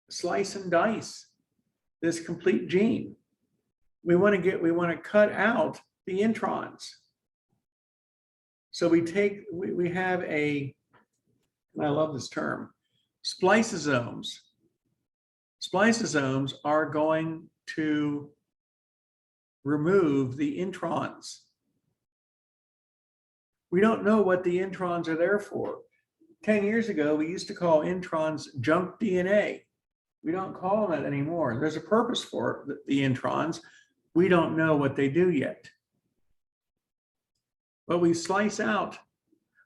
slice and dice this complete gene. We want to cut out the introns. So we have a, and I love this term, spliceosomes. Spliceosomes are going to remove the introns. We don't know what the introns are there for. 10 years ago, we used to call introns junk DNA. We don't call them that anymore. There's a purpose for the introns. We don't know what they do yet. But we slice out,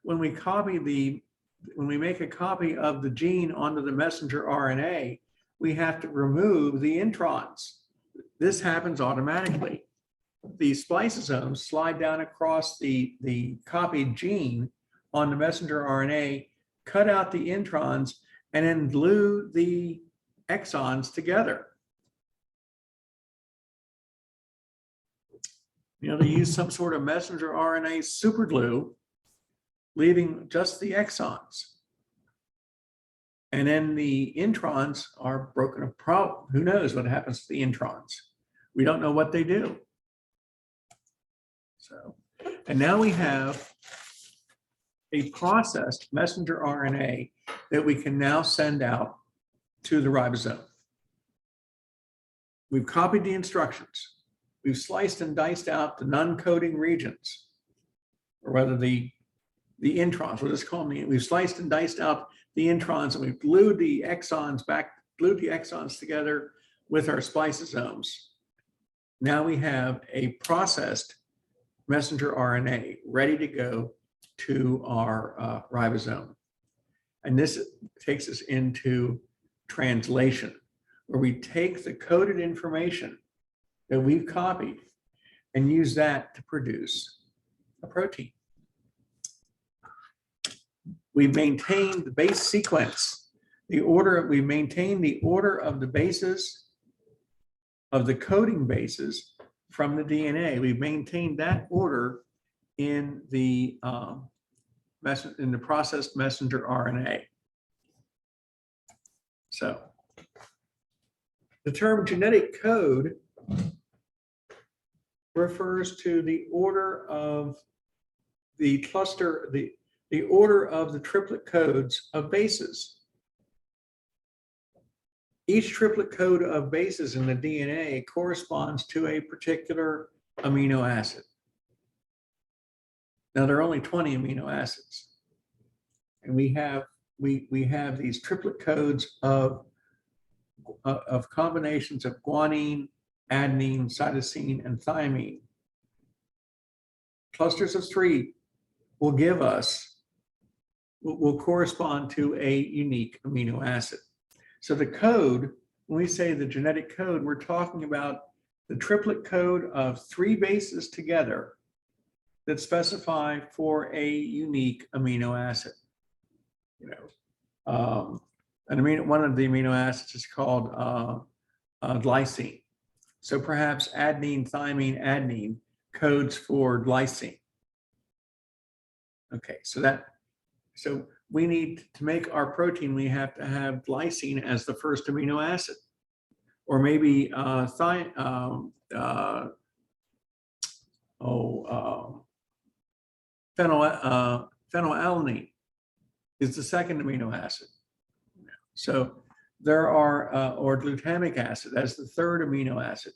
when we make a copy of the gene onto the messenger RNA, we have to remove the introns. This happens automatically. The spliceosomes slide down across the copied gene on the messenger RNA, cut out the introns, and then glue the exons together. You know, they use some sort of messenger RNA superglue, leaving just the exons. And then the introns are broken apart. Who knows what happens to the introns? We don't know what they do. So, and now we have a processed messenger RNA that we can now send out to the ribosome. We've copied the instructions. We've sliced and diced out the non-coding regions, or rather the introns. We'll just call them. We've sliced and diced out the introns, and we've glued the exons together with our spliceosomes. Now we have a processed messenger RNA ready to go to our ribosome. And this takes us into translation, where we take the coded information that we've copied and use that to produce a protein. We've maintained the base sequence, we've maintained the order of the bases, of the coding bases from the DNA. We've maintained that order in the processed messenger RNA. So the term genetic code refers to the order of the cluster, the order of the triplet codes of bases. Each triplet code of bases in the DNA corresponds to a particular amino acid. Now, there are only 20 amino acids. And we have these triplet codes of combinations of guanine, adenine, cytosine, and thymine. Clusters of 3 will correspond to a unique amino acid. So the code, when we say the genetic code, we're talking about the triplet code of 3 bases together that specify for a unique amino acid. One of the amino acids is called glycine. So perhaps adenine, thymine, adenine codes for glycine. Okay, so we need to make our protein, we have to have glycine as the first amino acid, or maybe phenylalanine is the second amino acid. So there are, or glutamic acid as the third amino acid,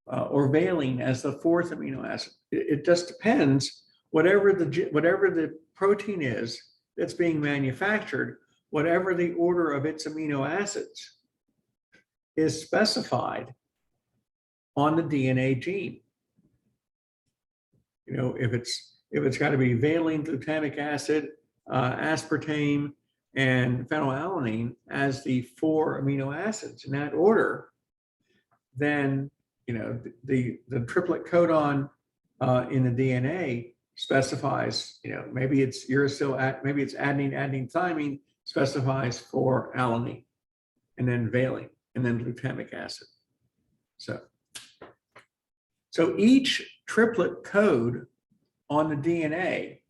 or valine as the fourth amino acid. It just depends, whatever the protein is that's being manufactured, whatever the order of its amino acids is specified on the DNA gene. If it's got to be valine, glutamic acid, aspartame, and phenylalanine as the 4 amino acids in that order, then the triplet codon in the DNA specifies, maybe it's uracil, maybe it's adenine, adenine, thymine specifies for alanine, and then valine, and then glutamic acid. So each triplet code on the DNA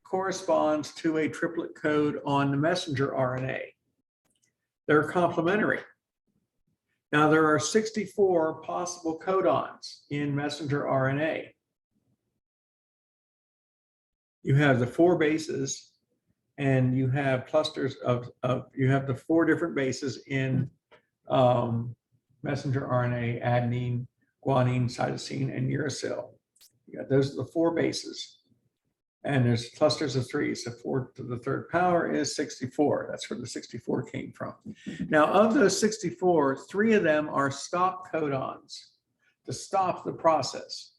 corresponds to a triplet code on the messenger RNA. They're complementary. Now, there are 64 possible codons in messenger RNA. You have the 4 bases, and you have clusters you have the 4 different bases in messenger RNA: adenine, guanine, cytosine, and uracil. Those are the 4 bases. And there's clusters of 3, so 4 to the 3rd power is 64. That's where the 64 came from. Now, of those 64, 3 of them are stop codons to stop the process.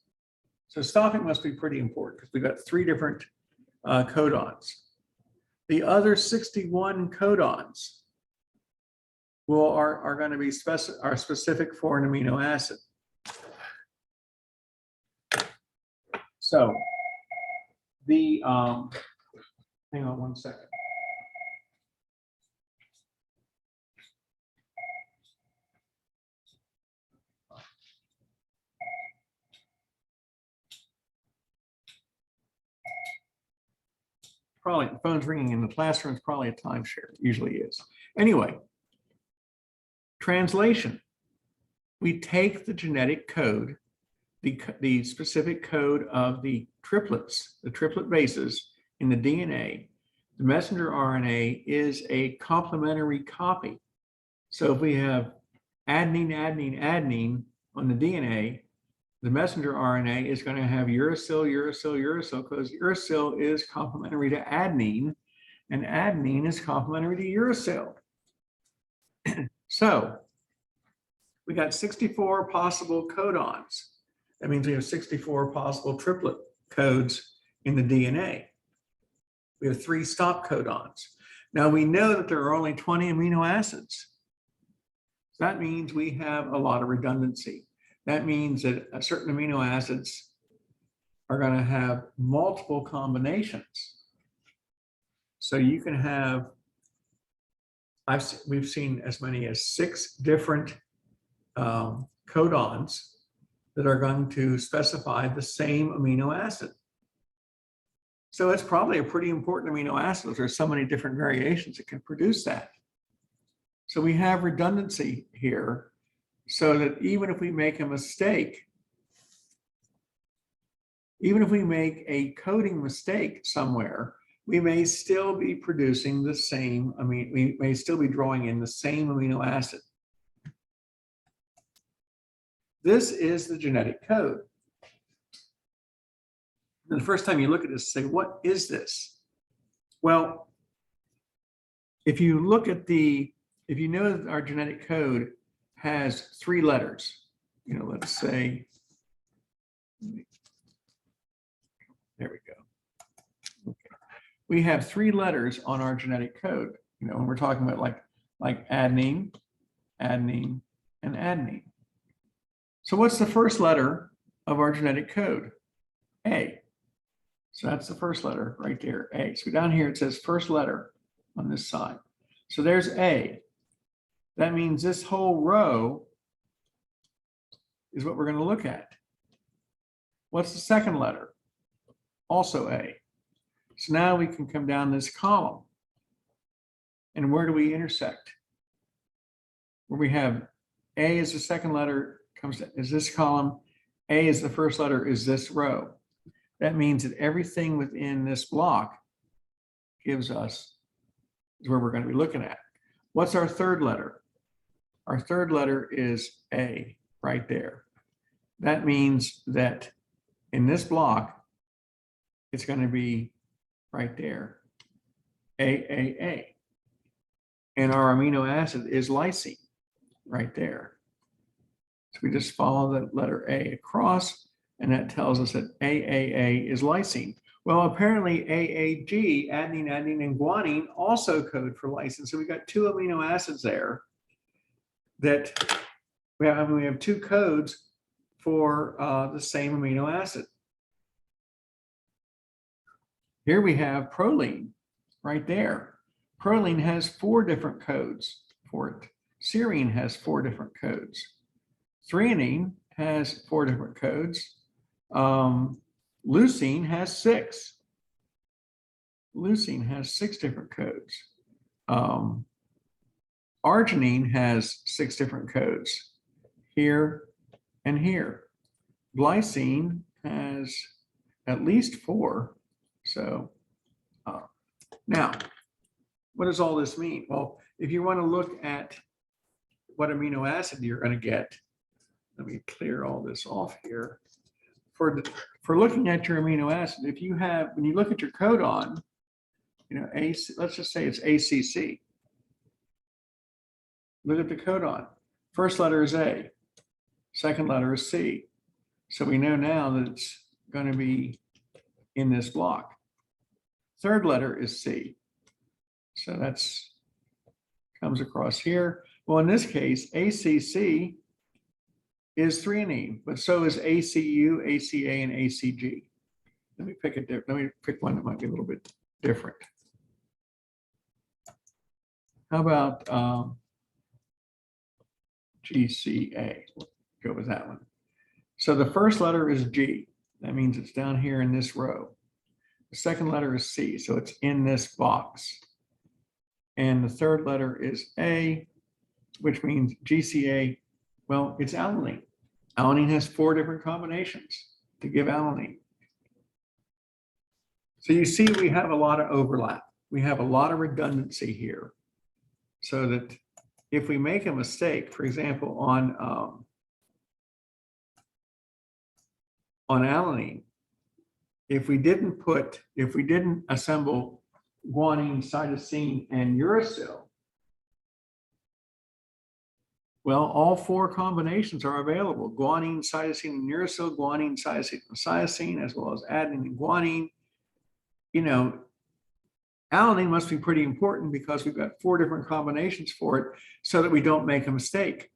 So stopping must be pretty important because we've got 3 different codons. The other 61 codons are going to be specific for an amino acid. So hang on one second. Probably the phone's ringing in the classroom. It's probably a timeshare. Usually is. Anyway, translation. We take the genetic code, the specific code of the triplets, the triplet bases in the DNA. The messenger RNA is a complementary copy. So if we have adenine, adenine, adenine on the DNA, the messenger RNA is going to have uracil, uracil, uracil, because uracil is complementary to adenine, and adenine is complementary to uracil. So we got 64 possible codons. That means we have 64 possible triplet codes in the DNA. We have 3 stop codons. Now we know that there are only 20 amino acids. So that means we have a lot of redundancy. That means that certain amino acids are going to have multiple combinations. So you can have, we've seen as many as 6 different codons that are going to specify the same amino acid. So it's probably a pretty important amino acid. There's so many different variations that can produce that. So we have redundancy here, so that even if we make a mistake, Even if we make a coding mistake somewhere, we may still be producing the same, we may still be drawing in the same amino acid. This is the genetic code. And the first time you look at this, say, what is this? Well, if you look at if you know that our genetic code has 3 letters, let's say, there we go. Okay. We have 3 letters on our genetic code, when we're talking about like adenine, adenine, and adenine. So what's the first letter of our genetic code? A. So that's the first letter right there, A. So down here it says first letter on this side. So there's A. That means this whole row is what we're going to look at. What's the second letter? Also A. So now we can come down this column. And where do we intersect? Where we have A is the second letter, is this column. A is the first letter, is this row. That means that everything within this block gives us, is where we're going to be looking at. What's our third letter? Our third letter is A, right there. That means that in this block, it's going to be right there, AAA. And our amino acid is lysine, right there. So we just follow the letter A across, and that tells us that AAA is lysine. Well, apparently AAG, adenine, adenine, and guanine also code for lysine. So we've got 2 amino acids there that we have 2 codes for the same amino acid. Here we have proline right there. Proline has 4 different codes for it. Serine has 4 different codes. Threonine has 4 different codes. Leucine has 6. Leucine has 6 different codes. Arginine has 6 different codes, here and here. Glycine has at least 4. So now, what does all this mean? Well, if you want to look at what amino acid you're going to get, let me clear all this off here. For looking at your amino acid, if you have, when you look at your codon, let's just say it's ACC. Look at the codon. First letter is A. Second letter is C. So we know now that it's going to be in this block. Third letter is C. So that's comes across here. Well, in this case, ACC is threonine, but so is ACU, ACA, and ACG. Let me pick one that might be a little bit different. How about GCA? Go with that one. So the first letter is G. That means it's down here in this row. The second letter is C, so it's in this box. And the third letter is A, which means GCA. Well, it's alanine. Alanine has 4 different combinations to give alanine. So you see we have a lot of overlap. We have a lot of redundancy here. So that if we make a mistake, for example, on alanine, if we didn't assemble guanine, cytosine, and uracil, well, all 4 combinations are available. Guanine, cytosine, and uracil, guanine, cytosine, and cytosine, as well as adenine and guanine. Alanine must be pretty important because we've got 4 different combinations for it so that we don't make a mistake.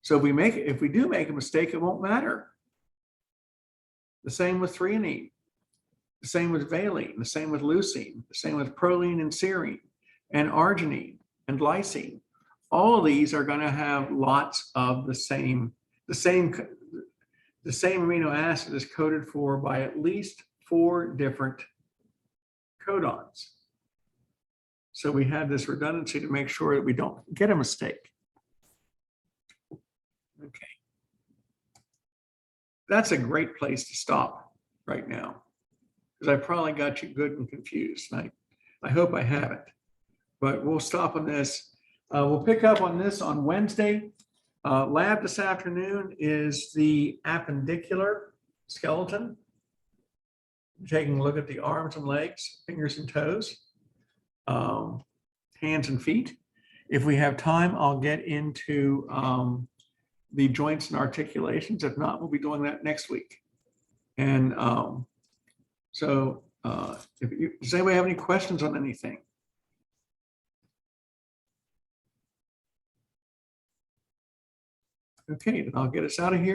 So if we do make a mistake, it won't matter. The same with threonine, the same with valine, the same with leucine, the same with proline and serine, and arginine and glycine. All of these are going to have lots of the same amino acid is coded for by at least 4 different codons. So we have this redundancy to make sure that we don't get a mistake. Okay. that's a great place to stop right now, because I probably got you good and confused. And I hope I haven't, but we'll stop on this. We'll pick up on this on Wednesday. Lab this afternoon is the appendicular skeleton. Taking a look at the arms and legs, fingers and toes, hands and feet. If we have time, I'll get into the joints and articulations. If not, we'll be doing that next week. And does anybody have any questions on anything? Okay, then I'll get us out of here.